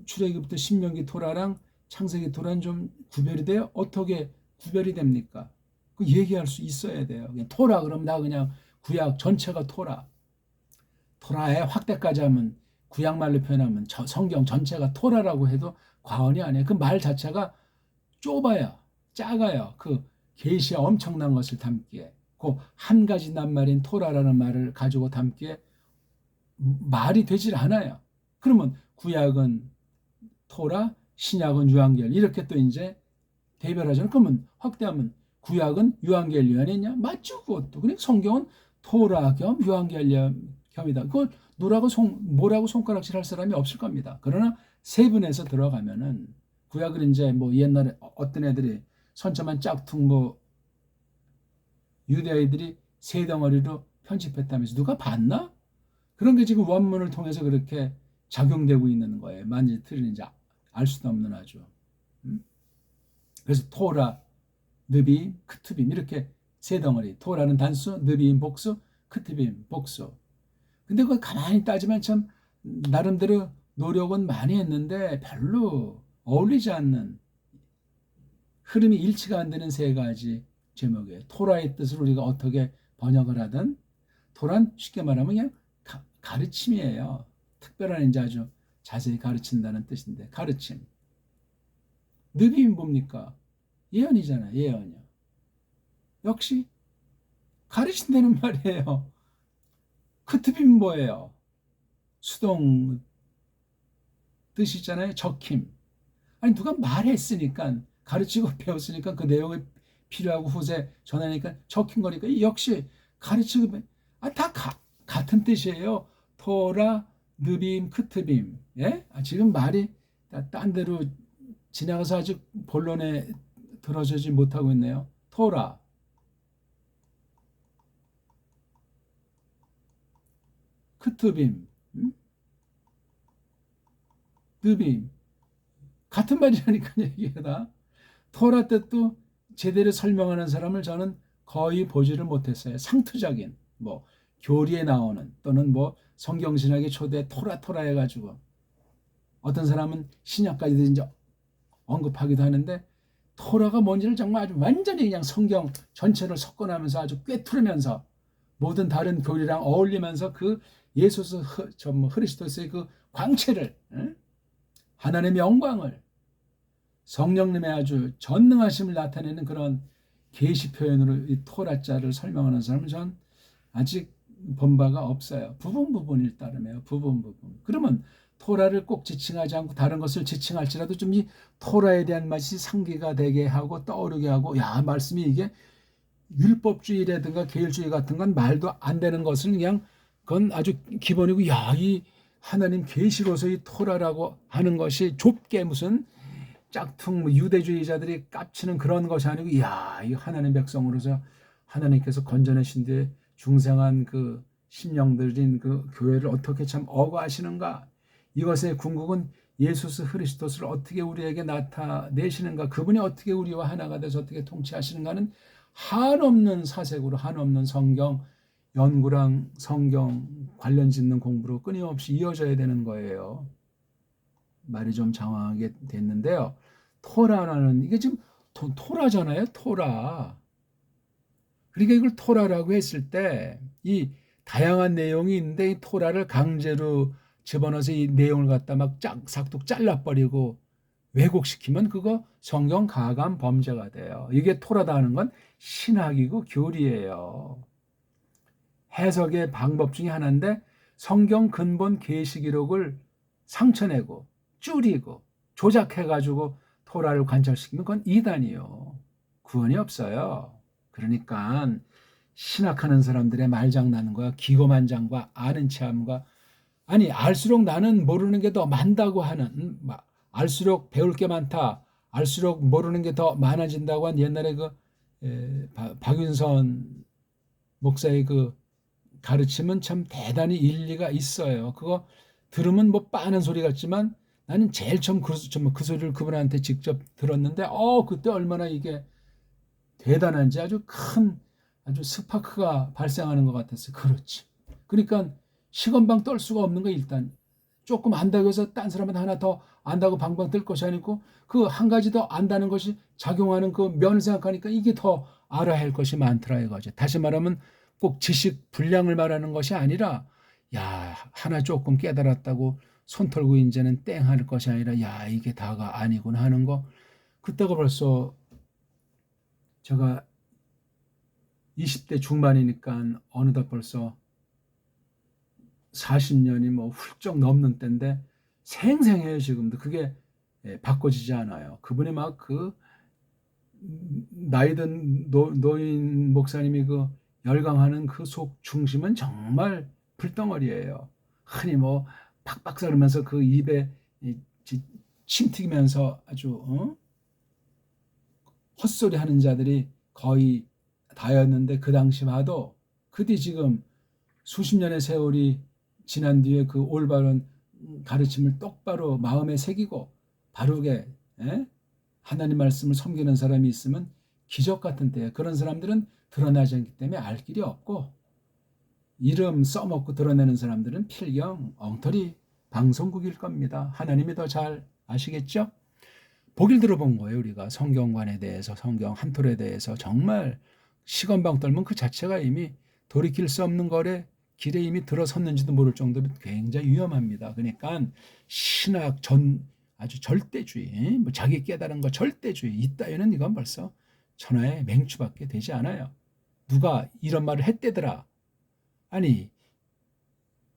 출애굽부터 신명기 토라랑 창세기 토라는 좀 구별이 돼요? 어떻게 구별이 됩니까? 그 얘기할 수 있어야 돼요. 그냥 토라 그러면 나 그냥 구약 전체가 토라의 확대까지 하면 구약말로 표현하면 성경 전체가 토라라고 해도 과언이 아니에요. 그 말 자체가 좁아요. 작아요. 그 계시의 엄청난 것을 담기에 그 한 가지 낱말인 토라라는 말을 가지고 담기에 말이 되질 않아요. 그러면 구약은 토라, 신약은 유한계열 이렇게 또 이제 대별하잖아요. 그러면 확대하면 구약은 유한계열이냐? 맞죠, 그것도. 그러니까 성경은 토라 겸 유한계열 겸이다. 그걸 뭐라고 손가락질 할 사람이 없을 겁니다. 그러나 세분해서 들어가면은 구약을 이제 뭐 옛날에 어떤 애들이 선처만 짝퉁 뭐 유대인들이 세 덩어리로 편집했다면서 누가 봤나? 그런 게 지금 원문을 통해서 그렇게 작용되고 있는 거예요. 맞는지 틀린지 알 수도 없는 아주. 그래서 토라, 느빔, 크투빔 이렇게 세 덩어리. 토라는 단수, 느빔 복수, 크투빔 복수. 근데 그걸 가만히 따지면 참 나름대로 노력은 많이 했는데 별로 어울리지 않는 흐름이 일치가 안 되는 세 가지 제목이에요. 토라의 뜻을 우리가 어떻게 번역을 하든 토란 쉽게 말하면 그냥 가르침이에요. 특별한 이제 아주 자세히 가르친다는 뜻인데 가르침. 느빔이 뭡니까? 예언이잖아요. 예언이요. 역시 가르친다는 말이에요. 크투빔 뭐예요? 수동 뜻이잖아요. 적힘. 아니 누가 말했으니까 가르치고 배웠으니까 그 내용이 필요하고 후세 전하니까 적힌 거니까 역시 가르치고 다 같은 뜻이에요. 토라, 느빔, 크투빔. 예? 지금 말이 딴 데로 지나가서 아직 본론에 들어서지 못하고 있네요. 토라, 크투빔, 느빔. 같은 말이라니까요, 이게 다. 토라 뜻도 제대로 설명하는 사람을 저는 거의 보지를 못했어요. 상투적인, 뭐, 교리에 나오는, 또는 뭐, 성경신학의 초대 토라 해가지고, 어떤 사람은 신약까지도 이제 언급하기도 하는데, 토라가 뭔지를 정말 아주 완전히 그냥 성경 전체를 섞어나면서 아주 꿰뚫으면서 모든 다른 교리랑 어울리면서 그 예수스 그리스도의 그 광채를, 하나님의 영광을, 성령님의 아주 전능하심을 나타내는 그런 계시 표현으로 이 토라자를 설명하는 사람은 전 아직 본 바가 없어요. 부분일 따름이에요. 부분. 그러면 토라를 꼭 지칭하지 않고 다른 것을 지칭할지라도 좀 이 토라에 대한 맛이 상기가 되게 하고 떠오르게 하고 야 말씀이 이게 율법주의라든가 계율주의 같은 건 말도 안 되는 것을 그냥 그건 아주 기본이고, 야, 이 하나님 계시로서 이 토라라고 하는 것이 좁게 무슨 짝퉁 유대주의자들이 깝치는 그런 것이 아니고, 이야, 이 하나님 백성으로서 하나님께서 건져내신 뒤에 중생한 그 심령들인 그 교회를 어떻게 참 어거하시는가. 이것의 궁극은 예수 그리스도를 어떻게 우리에게 나타내시는가, 그분이 어떻게 우리와 하나가 돼서 어떻게 통치하시는가는 한없는 사색으로, 한없는 성경 연구랑 성경 관련 짓는 공부로 끊임없이 이어져야 되는 거예요. 말이 좀 장황하게 됐는데요. 토라라는, 이게 지금 토라잖아요. 토라. 그러니까 이걸 토라라고 했을 때 이 다양한 내용이 있는데, 이 토라를 강제로 집어넣어서 이 내용을 갖다 막 싹둑 잘라버리고 왜곡시키면 그거 성경 가감 범죄가 돼요. 이게 토라다 하는 건 신학이고 교리예요. 해석의 방법 중에 하나인데, 성경 근본 계시 기록을 상처내고 줄이고 조작해가지고 토라를 관철시키면 그건 이단이요. 구원이 없어요. 그러니까 신학하는 사람들의 말장난과 기고만장과 아는 체함과, 아니 알수록 나는 모르는 게 더 많다고 하는, 알수록 배울 게 많다, 알수록 모르는 게 더 많아진다고 한 옛날에 그 박윤선 목사의 그 가르침은 참 대단히 일리가 있어요. 그거 들으면 뭐 빠는 소리 같지만, 나는 제일 처음 그 소리를 그분한테 직접 들었는데, 그때 얼마나 이게 대단한지, 아주 스파크가 발생하는 것 같았어요. 그렇지. 그러니까 시건방 떨 수가 없는 거. 일단 조금 안다고 해서 딴 사람한테 하나 더 안다고 방방 뜰 것이 아니고, 그 한 가지 더 안다는 것이 작용하는 그 면을 생각하니까 이게 더 알아야 할 것이 많더라 이거죠. 다시 말하면 꼭 지식 분량을 말하는 것이 아니라, 야, 하나 조금 깨달았다고 손 털고 이제는 땡 할 것이 아니라, 야, 이게 다가 아니군 하는 거. 그때가 벌써 제가 20대 중반이니까 어느덧 벌써 40년이 뭐 훌쩍 넘는 때인데, 생생해요 지금도. 그게 바꿔지지 않아요. 그분이 막 그 나이든 노인 목사님이 그 열광하는 그 속 중심은 정말 불덩어리예요. 흔히 뭐 팍팍 썰으면서 그 입에 침 튀기면서 아주 헛소리 하는 자들이 거의 다였는데, 그 당시 봐도 그 뒤 지금 수십 년의 세월이 지난 뒤에 그 올바른 가르침을 똑바로 마음에 새기고 바르게 하나님 말씀을 섬기는 사람이 있으면 기적 같은 때에, 그런 사람들은 드러나지 않기 때문에 알 길이 없고, 이름 써먹고 드러내는 사람들은 필경 엉터리 방송국일 겁니다. 하나님이 더 잘 아시겠죠? 보길 들어본 거예요. 우리가 성경관에 대해서, 성경 한 톨에 대해서 정말 시건방 떨면 그 자체가 이미 돌이킬 수 없는 거래 길에 이미 들어섰는지도 모를 정도로 굉장히 위험합니다. 그러니까 신학 아주 절대주의, 뭐 자기 깨달은 거 절대주의 이따위는 이건 벌써 천하의 맹추밖에 되지 않아요. 누가 이런 말을 했대더라. 아니,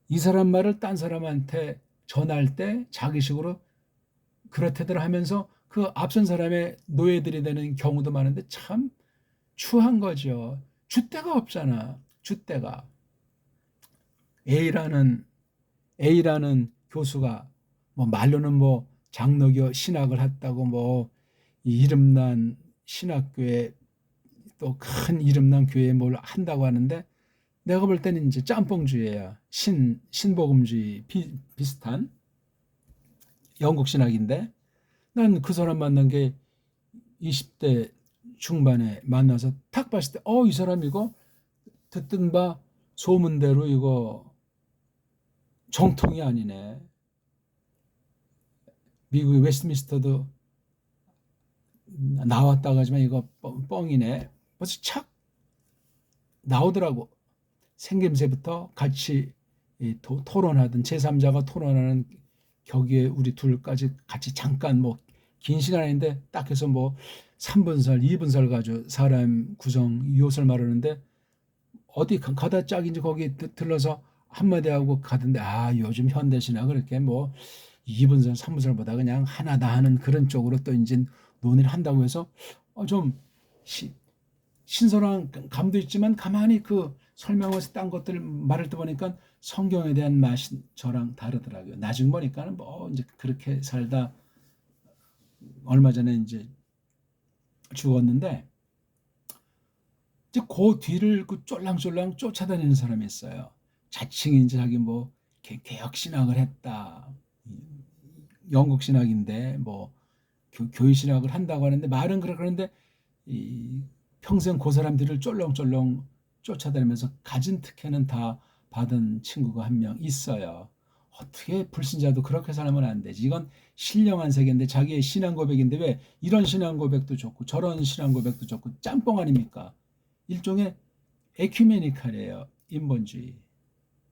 이 사람 말을 딴 사람한테 전할 때 자기식으로 그렇대더라 하면서 그 앞선 사람의 노예들이 되는 경우도 많은데, 참 추한 거죠. 줏대가 없잖아. 줏대가. A라는 교수가 뭐 말로는 뭐 장로교 신학을 했다고, 뭐 이름난 신학교에 또 큰 이름난 교회에 뭘 한다고 하는데, 내가 볼 때는 이제 짬뽕주의야. 신복음주의 비슷한 영국 신학인데, 난 그 사람 만난 게 20대 중반에 만나서 탁 봤을 때, 이 사람 이거 듣던 바 소문대로 이거 정통이 아니네. 미국의 웨스트민스터도 나왔다고 하지만 이거 뻥이네. 벌써 착 나오더라고. 생김새부터 같이 토론하던, 제3자가 토론하는 격에 우리 둘까지 같이 잠깐 뭐 긴 시간인데 딱 해서 뭐 3분설, 2분설 가지고 사람 구성 요소를 말하는데, 어디 가다 짝인지 거기 들러서 한마디 하고 가던데, 요즘 현대신학 그렇게 뭐 2분설, 3분설보다 그냥 하나다 하는 그런 쪽으로 또 이제 논의를 한다고 해서 좀 신선한 감도 있지만, 가만히 그 설명에서 딴 것들 말을 또 보니까 성경에 대한 맛이 저랑 다르더라고요. 나중 보니까는 뭐 이제 그렇게 살다 얼마 전에 이제 죽었는데 이제 그 뒤를 그 쫄랑쫄랑 쫓아다니는 사람이 있어요. 자칭 이제 자기 뭐 개혁 신학을 했다. 영국 신학인데 뭐 교회 신학을 한다고 하는데 말은 그러는데 이 평생 그 사람들을 쫄렁쫄렁 쫓아다니면서 가진 특혜는 다 받은 친구가 한 명 있어요. 어떻게 불신자도 그렇게 살면 안 되지. 이건 신령한 세계인데 자기의 신앙 고백인데 왜 이런 신앙 고백도 좋고 저런 신앙 고백도 좋고 짬뽕 아닙니까? 일종의 에큐메니칼이에요. 인본주의.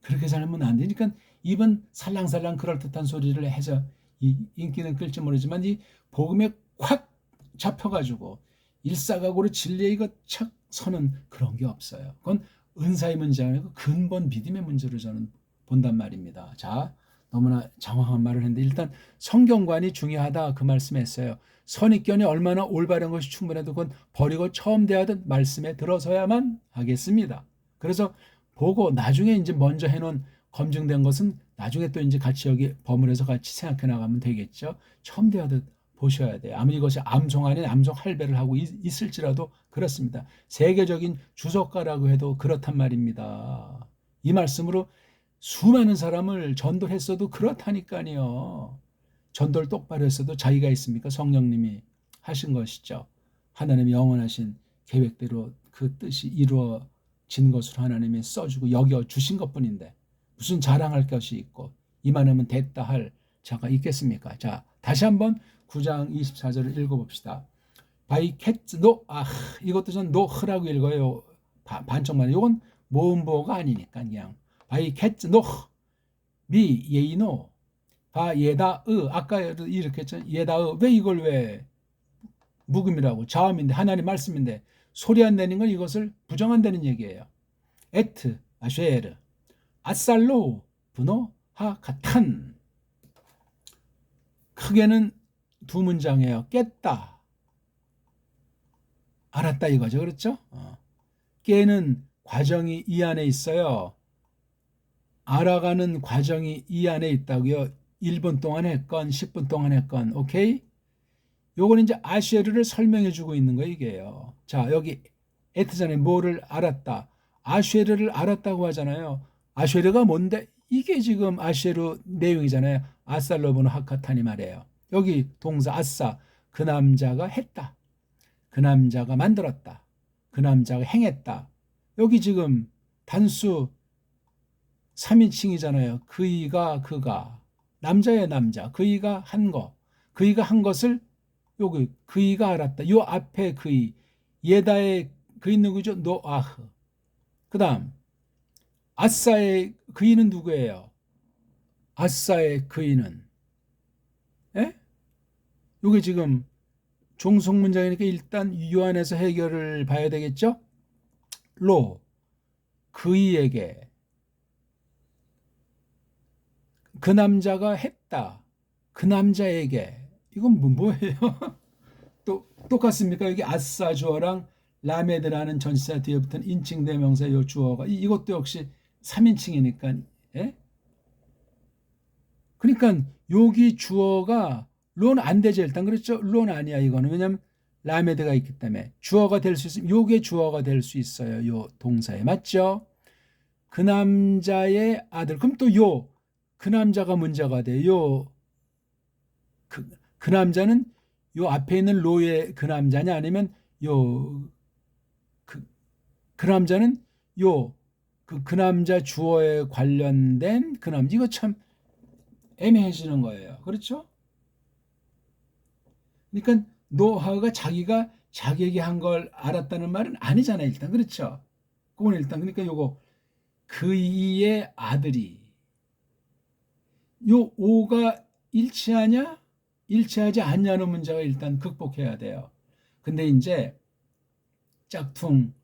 그렇게 살면 안 되니까 입은 살랑살랑 그럴듯한 소리를 해서 이 인기는 끌지 모르지만 이 복음에 확 잡혀가지고 일사각오로 진리에 이거 착 서는 그런 게 없어요. 그건 은사의 문제가 아니고 근본 믿음의 문제로 저는 본단 말입니다. 자, 너무나 장황한 말을 했는데 일단 성경관이 중요하다 그 말씀했어요. 선입견이 얼마나 올바른 것이 충분해도 그건 버리고 처음 대하던 말씀에 들어서야만 하겠습니다. 그래서 보고 나중에 이제 먼저 해놓은 검증된 것은 나중에 또 이제 같이 여기 버무려서 같이 생각해 나가면 되겠죠. 처음 대하듯 보셔야 돼요. 아무리 이것이 암송 아닌 암송 할배를 하고 있을지라도 그렇습니다. 세계적인 주석가라고 해도 그렇단 말입니다. 이 말씀으로 수많은 사람을 전도했어도 그렇다니까요. 전도를 똑바로 했어도 자기가 있습니까? 성령님이 하신 것이죠. 하나님의 영원하신 계획대로 그 뜻이 이루어진 것으로 하나님이 써주고 여겨주신 것뿐인데 무슨 자랑할 것이 있고 이만하면 됐다 할 자가 있겠습니까? 자, 다시 한번 9장 24절을 읽어봅시다. 바이캣 노 이것도 전 노흐라고 읽어요. 반쪽만. 이건 모음보가 아니니까 그냥 바이캣 노미 예이노 바 예다으 아까 이렇게 했죠. 예다으 왜 이걸 왜 묵음이라고 자음인데 하나님 말씀인데 소리 안 내는 건 이것을 부정한다는 얘기예요. 에트 아쉐르 아살로 분노 하카탄 크게는 두 문장이에요. 깼다 알았다 이거죠. 그렇죠? 깨는 과정이 이 안에 있어요. 알아가는 과정이 이 안에 있다고요. 1분 동안 했건 10분 동안 했건 오케이? 요거는 이제 아쉐르를 설명해 주고 있는 거 이게요. 자, 여기 에트전에 뭐를 알았다. 아쉐르를 알았다고 하잖아요. 아쉐르가 뭔데? 이게 지금 아쉐르 내용이잖아요. 아살로브는 하카타니 말이에요. 여기 동사 아싸 그 남자가 했다. 그 남자가 만들었다. 그 남자가 행했다. 여기 지금 단수 3인칭이잖아요. 그이가 그가 남자의 남자 그이가 한 거 그이가 한 것을 여기 그이가 알았다. 요 앞에 그이 예다의 그이 누구죠? 노아흐. 그 다음 아싸의 그이는 누구예요? 아싸의 그이는 예? 요게 지금 종속 문장이니까 일단 요 안에서 해결을 봐야 되겠죠? 로 그이에게 그 남자가 했다. 그 남자에게 이건 뭐예요? 또 똑같습니까? 여기 아싸 주어랑 라메드라는 전치사 뒤에 붙은 인칭 대명사 요 주어가 이것도 역시 3인칭이니까 예? 그러니까 여기 주어가 론 안 되죠. 일단 그렇죠. 론 아니야 이거는. 왜냐면 라메드가 있기 때문에 주어가 될 수 있으면 요게 주어가 될 수 있어요. 요 동사에 맞죠? 그 남자의 아들. 그럼 또 요 그 남자가 문제가 돼. 그 남자는 요 앞에 있는 로의 그 남자냐 아니면 요 그 남자는 요 그 남자 주어에 관련된 그 남자 이거 참 애매해지는 거예요. 그렇죠? 그러니까 노하우가 자기가 자기에게 한 걸 알았다는 말은 아니잖아요. 일단 그렇죠? 그건 일단 그러니까 요거 그이의 아들이 요 오가 일치하냐 일치하지 않냐는 문제가 일단 극복해야 돼요. 근데 이제 짝퉁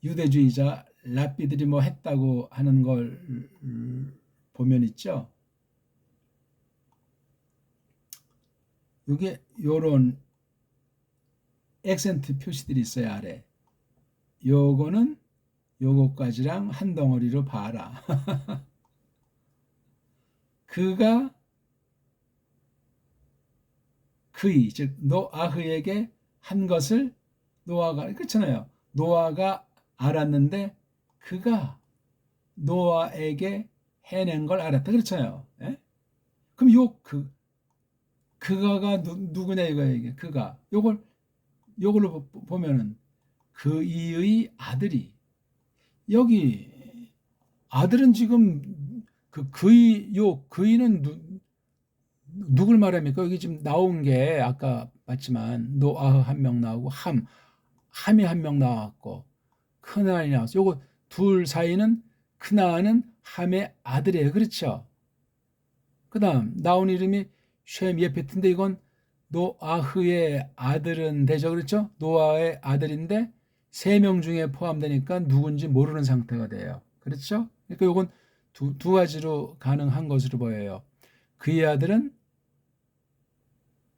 유대주의자 랍비들이 뭐 했다고 하는 걸 보면 있죠. 이게 요런 액센트 표시들이 있어요. 아래 요거는 요거까지랑 한 덩어리로 봐라. 그가 그이 즉 노아흐에게 한 것을 노아가 그렇잖아요. 노아가 알았는데 그가 노아에게 해낸 걸 알았다. 그렇잖아요. 예? 그럼 그가가 누구냐 이거예요. 이게 그가 요걸로 보면은 그이의 아들이 여기 아들은 지금 그이는 누굴 말합니까? 여기 지금 나온 게 아까 봤지만 노아흐 한 명 나오고 함이 한 명 나왔고 크나안이 나왔어. 요거 둘 사이는 크나안은 함의 아들이에요. 그렇죠? 그다음 나온 이름이 셈 예페트인데 이건 노아흐의 아들은 되죠. 그렇죠? 노아의 아들인데 세 명 중에 포함되니까 누군지 모르는 상태가 돼요. 그렇죠? 그러니까 요건 두 가지로 가능한 것으로 보여요. 그의 아들은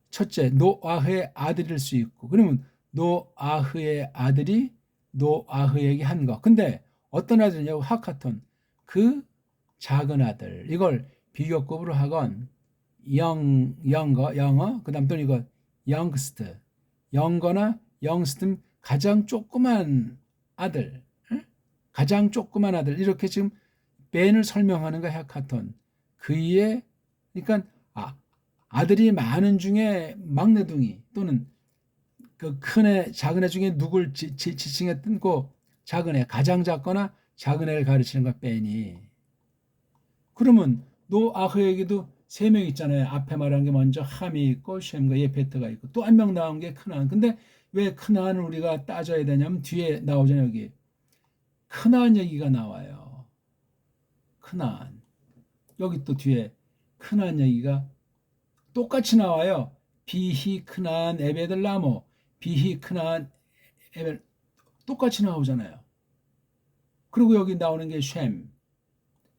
첫째 노아흐의 아들일 수 있고 그러면 노아흐의 아들이 노아흐에게 한 거. 근데 어떤 아들이냐고 하카톤 그 작은 아들 이걸 비교급으로 하건 영어 그다음 또 이거 영스트 영거나 영스트 가장 조그만 아들 가장 조그만 아들 이렇게 지금 벤을 설명하는 거야 하카톤 그의 그러니까 아들이 많은 중에 막내둥이 또는 그 큰 애, 작은 애 중에 누굴 지칭했던 그 작은 애, 가장 작거나 작은 애를 가르치는 거 뺀이. 그러면 노아흐에게도 세 명 있잖아요. 앞에 말한 게 먼저 함이 있고 셈과 예페트가 있고 또 한 명 나온 게 크나안. 근데 왜 크나안을 우리가 따져야 되냐면 뒤에 나오잖아요. 여기 크나안 얘기가 나와요. 크나안. 여기 또 뒤에 크나안 얘기가 똑같이 나와요. 비히 크나안 에베들 나모 비히 크나안 에벨 똑같이 나오잖아요. 그리고 여기 나오는 게 셈.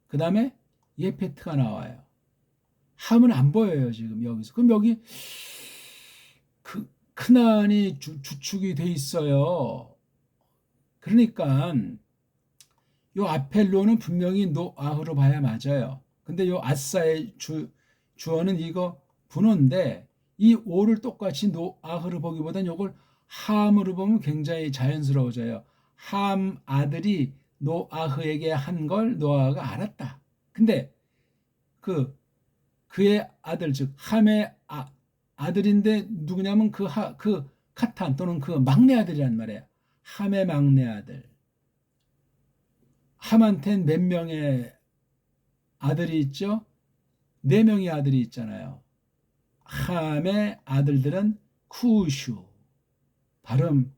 그 다음에 예페트가 나와요. 함은 안 보여요 지금 여기서. 그럼 여기 크나안이 주축이 돼 있어요. 그러니까 요 아펠로는 분명히 노아흐로 봐야 맞아요. 근데 요 아사의 주어는 이거 분어인데 이 오를 똑같이 노아흐로 보기보다는 요걸 함으로 보면 굉장히 자연스러워져요. 함 아들이 노아흐에게 한 걸 노아가 알았다. 근데 그의 아들 즉 함의 아들인데 누구냐면 그 카탄 또는 그 막내 아들이란 말이에요. 함의 막내 아들. 함한테는 몇 명의 아들이 있죠? 네 명의 아들이 있잖아요. 함의 아들들은 쿠슈, 발음,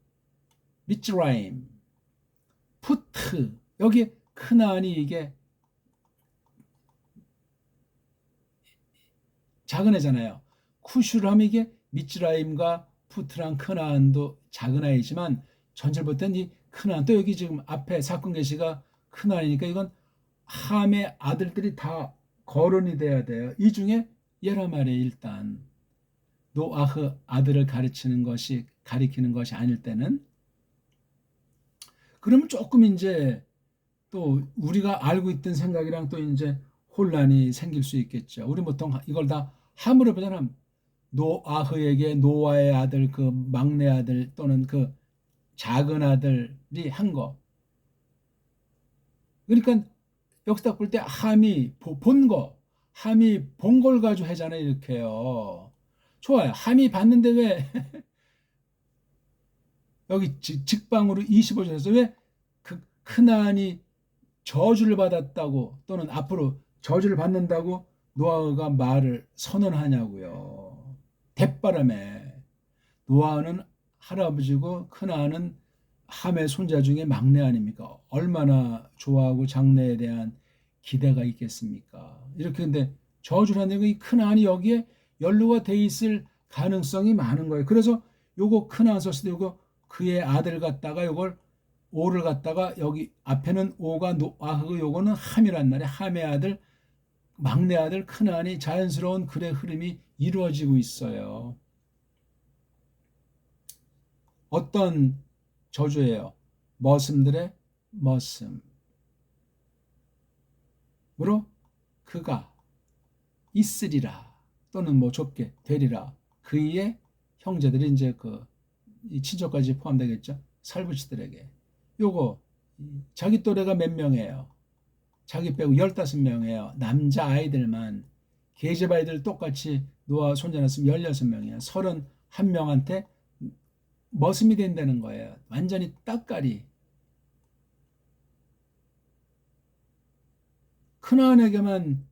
미츠라임, 푸트. 여기 크나안이 이게 작은 애잖아요. 쿠슈를 하면 이게 미츠라임과 푸트랑 크나안도 작은 아이지만 전철 때는 이 크나안 또 여기 지금 앞에 사건 계시가 크나안이니까 이건 함의 아들들이 다 거론이 돼야 돼요. 이 중에 얘란 말이에요. 일단 노아흐 아들을 가리키는 것이 아닐 때는 그러면 조금 이제 또 우리가 알고 있던 생각이랑 또 이제 혼란이 생길 수 있겠죠. 우리 보통 이걸 다 함으로 보자면 노아흐에게 노아의 아들 그 막내 아들 또는 그 작은 아들이 한 거. 그러니까 여기서 딱 볼 때 함이 본 거, 함이 본 걸 가지고 하잖아요. 이렇게요. 좋아요. 함이 봤는데 왜 여기 직방으로 25절에서 왜 크나안이 저주를 받았다고 또는 앞으로 저주를 받는다고 노아가 말을 선언하냐고요. 대바람에 노아는 할아버지고 크나안은 함의 손자 중에 막내 아닙니까? 얼마나 좋아하고 장래에 대한 기대가 있겠습니까? 이렇게 근데 저주를 하는 이 크나안이 여기에 연루가 돼 있을 가능성이 많은 거예요. 그래서 요거 크나안 썼을 때 요거 그의 아들 갖다가 요걸 오를 갖다가 여기 앞에는 오가 노아흐고 요거는 함이란 말이에요. 함의 아들 막내 아들 크나안이 자연스러운 글의 흐름이 이루어지고 있어요. 어떤 저주예요? 머슴들의 머슴으로 그가 있으리라 또는 뭐 좁게 되리라. 그의 형제들이 이제 이 친척까지 포함되겠죠. 살부치들에게. 요거 자기 또래가 몇 명이에요? 자기 빼고 15명이에요. 남자 아이들만. 계집 아이들 똑같이 노아 손자였으면 16명이에요. 31명한테 머슴이 된다는 거예요. 완전히 따까리. 큰아내에게만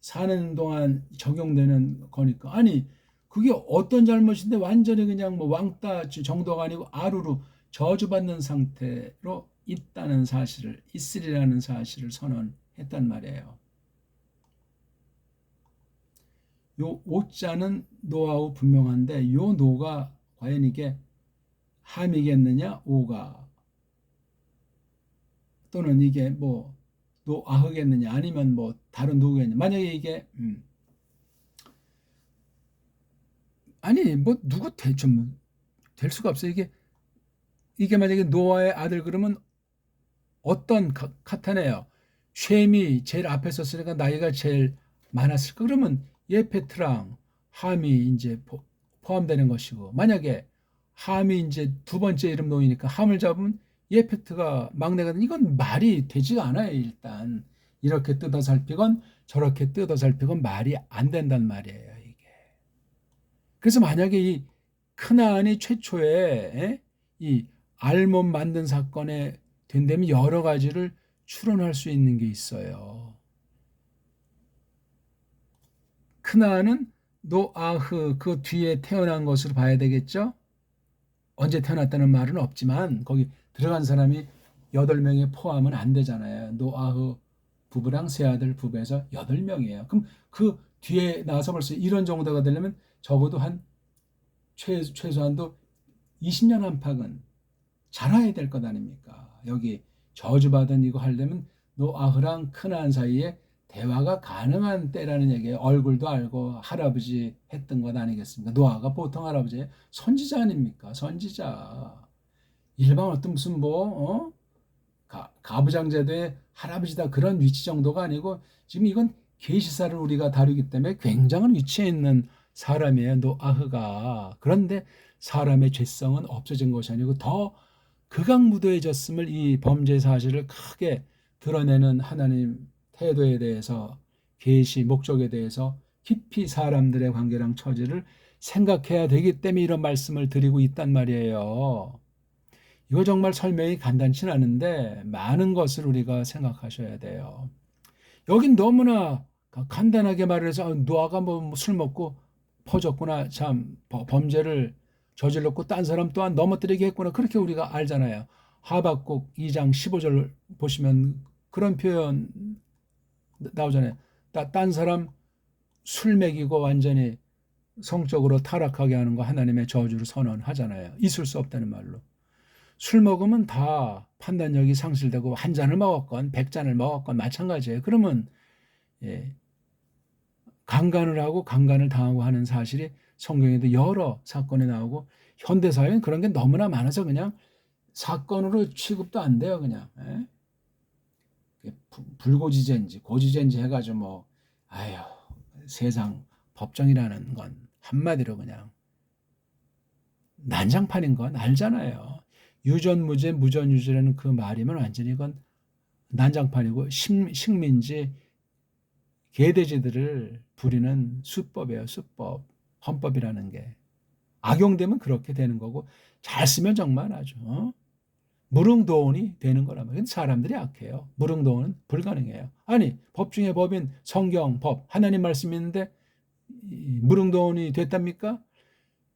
사는 동안 적용되는 거니까. 아니, 그게 어떤 잘못인데 완전히 그냥 뭐 왕따 정도가 아니고 아루루 저주받는 상태로 있다는 사실을, 있으리라는 사실을 선언했단 말이에요. 요 오자는 노하우 분명한데 요 노가 과연 이게 함이겠느냐 오가 또는 이게 뭐 노아흐겠느냐 아니면 뭐 다른 누구겠냐. 만약에 이게 아니 뭐 누구 좀 될 수가 없어요. 이게 만약에 노아의 아들 그러면 어떤 카타네요. 셈이 제일 앞에 섰으니까 나이가 제일 많았을까? 그러면 예페트랑 함이 이제 포함되는 것이고, 만약에 함이 이제 두 번째 이름 놓이니까 함을 잡으면 예페트가 막내가 되는 이건 말이 되지가 않아요. 일단 이렇게 뜯어 살피건 저렇게 뜯어 살피건 말이 안 된단 말이에요. 이게. 그래서 만약에 이 크나안이 최초에 이 알몬 만든 사건에 된다면 여러 가지를 추론할 수 있는 게 있어요. 크나안은 노아흐 그 뒤에 태어난 것으로 봐야 되겠죠? 언제 태어났다는 말은 없지만 거기 들어간 사람이 8명에 포함은 안 되잖아요. 노아흐 부부랑 세 아들 부부에서 8명이에요. 그럼 그 뒤에 나서 벌써 이런 정도가 되려면 적어도 한 최소한도 20년 안팎은 자라야 될 것 아닙니까? 여기 저주받은 이거 하려면 노아흐랑 크나안 사이에 대화가 가능한 때라는 얘기예요. 얼굴도 알고 할아버지 했던 것 아니겠습니까? 노아가 보통 할아버지 선지자 아닙니까? 선지자. 일반 어떤 무슨 가부장제도의 할아버지다 그런 위치 정도가 아니고 지금 이건 계시사를 우리가 다루기 때문에 굉장한 위치에 있는 사람이에요. 노아흐가. 그런데 사람의 죄성은 없어진 것이 아니고 더 극악무도해졌음을 이 범죄 사실을 크게 드러내는 하나님 태도에 대해서 계시 목적에 대해서 깊이 사람들의 관계랑 처지를 생각해야 되기 때문에 이런 말씀을 드리고 있단 말이에요. 이거 정말 설명이 간단치는 않은데 많은 것을 우리가 생각하셔야 돼요. 여긴 너무나 간단하게 말해서 노아가 뭐 술 먹고 퍼졌구나 참 범죄를 저질렀고 딴 사람 또한 넘어뜨리게 했구나 그렇게 우리가 알잖아요. 하박국 2장 15절 보시면 그런 표현 나오잖아요. 딴 사람 술 먹이고 완전히 성적으로 타락하게 하는 거 하나님의 저주를 선언하잖아요. 있을 수 없다는 말로. 술 먹으면 다 판단력이 상실되고 한 잔을 먹었건 100잔을 먹었건 마찬가지예요. 그러면 강간을 하고 강간을 당하고 하는 사실이 성경에도 여러 사건이 나오고 현대사회는 그런 게 너무나 많아서 그냥 사건으로 취급도 안 돼요. 그냥 불고지죄인지 고지죄인지 해가지고 뭐 아유 세상 법정이라는 건 한마디로 그냥 난장판인 건 알잖아요. 유전무죄 무전유죄라는 그 말이면 완전히 이건 난장판이고 식민지 개돼지들을 부리는 수법이에요. 수법. 헌법이라는 게. 악용되면 그렇게 되는 거고 잘 쓰면 정말 아주 무릉도원이 되는 거란 말이에요. 사람들이 악해요. 무릉도원은 불가능해요. 아니 법 중에 법인 성경, 법, 하나님 말씀이 있는데 무릉도원이 됐답니까?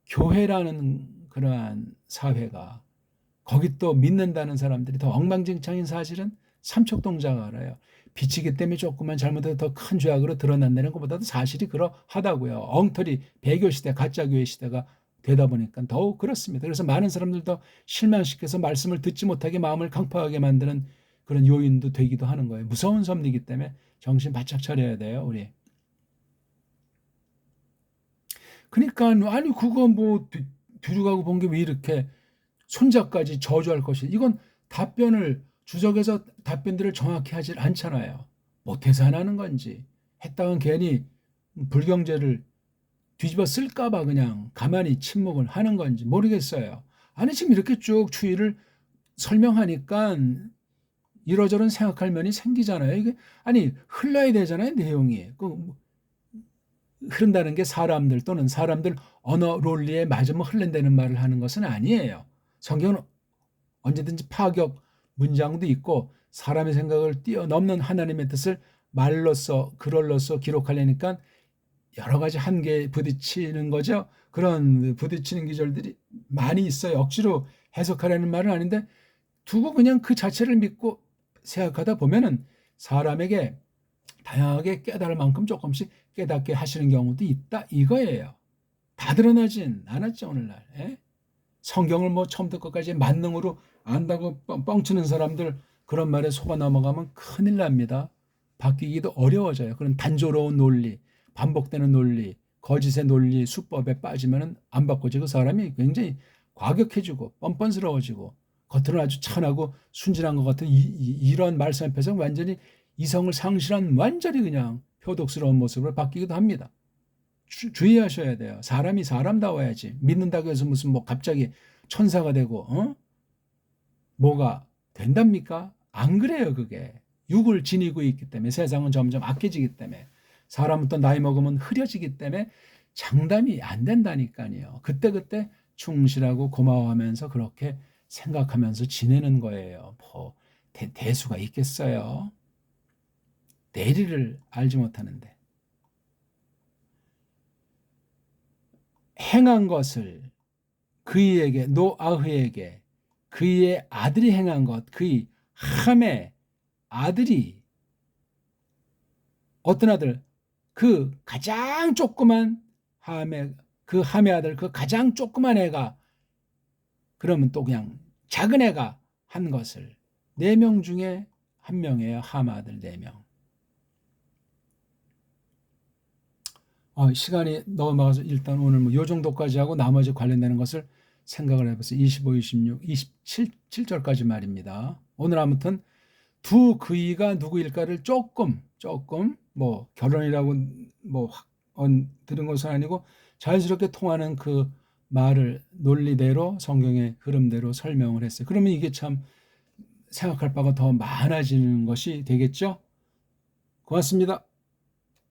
교회라는 그러한 사회가 거기 또 믿는다는 사람들이 더 엉망진창인 사실은 삼척동자가 알아요. 비치기 때문에 조금만 잘못해도 더 큰 죄악으로 드러난다는 것보다도 사실이 그러하다고요. 엉터리 배교시대 가짜교회 시대가 되다 보니까 더욱 그렇습니다. 그래서 많은 사람들도 실망시켜서 말씀을 듣지 못하게 마음을 강팍하게 만드는 그런 요인도 되기도 하는 거예요. 무서운 섭리이기 때문에 정신 바짝 차려야 돼요. 우리. 그러니까 아니 그거 뭐 뒤죽하고 본 게 왜 이렇게 손자까지 저주할 것이 이건 답변을 주석에서 답변들을 정확히 하질 않잖아요. 못해서 안 하는 건지, 했다간 괜히 불경제를 뒤집어 쓸까봐 그냥 가만히 침묵을 하는 건지 모르겠어요. 아니, 지금 이렇게 쭉 추이를 설명하니까 이러저런 생각할 면이 생기잖아요. 이게, 아니, 흘러야 되잖아요, 내용이. 흐른다는 게 사람들 또는 사람들 언어 논리에 맞으면 흘른다는 말을 하는 것은 아니에요. 성경은 언제든지 파격 문장도 있고 사람의 생각을 뛰어넘는 하나님의 뜻을 말로써 글로써 기록하려니까 여러 가지 한계에 부딪히는 거죠. 그런 부딪히는 기절들이 많이 있어요. 억지로 해석하려는 말은 아닌데 두고 그냥 그 자체를 믿고 생각하다 보면은 사람에게 다양하게 깨달을 만큼 조금씩 깨닫게 하시는 경우도 있다 이거예요. 다 드러나진 않았죠 오늘날. 예? 성경을 뭐 처음부터 끝까지 만능으로 안다고 뻥치는 사람들 그런 말에 속아 넘어가면 큰일 납니다. 바뀌기도 어려워져요. 그런 단조로운 논리, 반복되는 논리, 거짓의 논리, 수법에 빠지면 안 바꿔지고 사람이 굉장히 과격해지고 뻔뻔스러워지고 겉으로는 아주 찬하고 순진한 것 같은 이런 말씀 앞에서 완전히 이성을 상실한 완전히 그냥 표독스러운 모습으로 바뀌기도 합니다. 주의하셔야 돼요. 사람이 사람다워야지. 믿는다고 해서 무슨 뭐 갑자기 천사가 되고 뭐가 된답니까? 안 그래요 그게. 육을 지니고 있기 때문에 세상은 점점 악해지기 때문에 사람은 또 나이 먹으면 흐려지기 때문에 장담이 안 된다니까요. 그때그때 충실하고 고마워하면서 그렇게 생각하면서 지내는 거예요. 뭐 대수가 있겠어요. 내리를 알지 못하는데. 행한 것을 그이에게 노아흐에게 그의 아들이 행한 것 그의 함의 아들이 어떤 아들 그 가장 조그만 함의 그 함의 아들 그 가장 조그만 애가 그러면 또 그냥 작은 애가 한 것을 4명 중에 1명이에요. 함 아들 4명. 시간이 넘어가서 일단 오늘 뭐 요 정도까지 하고 나머지 관련되는 것을 생각을 해보세요. 25, 26, 27절까지 말입니다. 오늘 아무튼 두 그이가 누구일까를 조금 뭐 결혼이라고 뭐 들은 것은 아니고 자연스럽게 통하는 그 말을 논리대로 성경의 흐름대로 설명을 했어요. 그러면 이게 참 생각할 바가 더 많아지는 것이 되겠죠? 고맙습니다.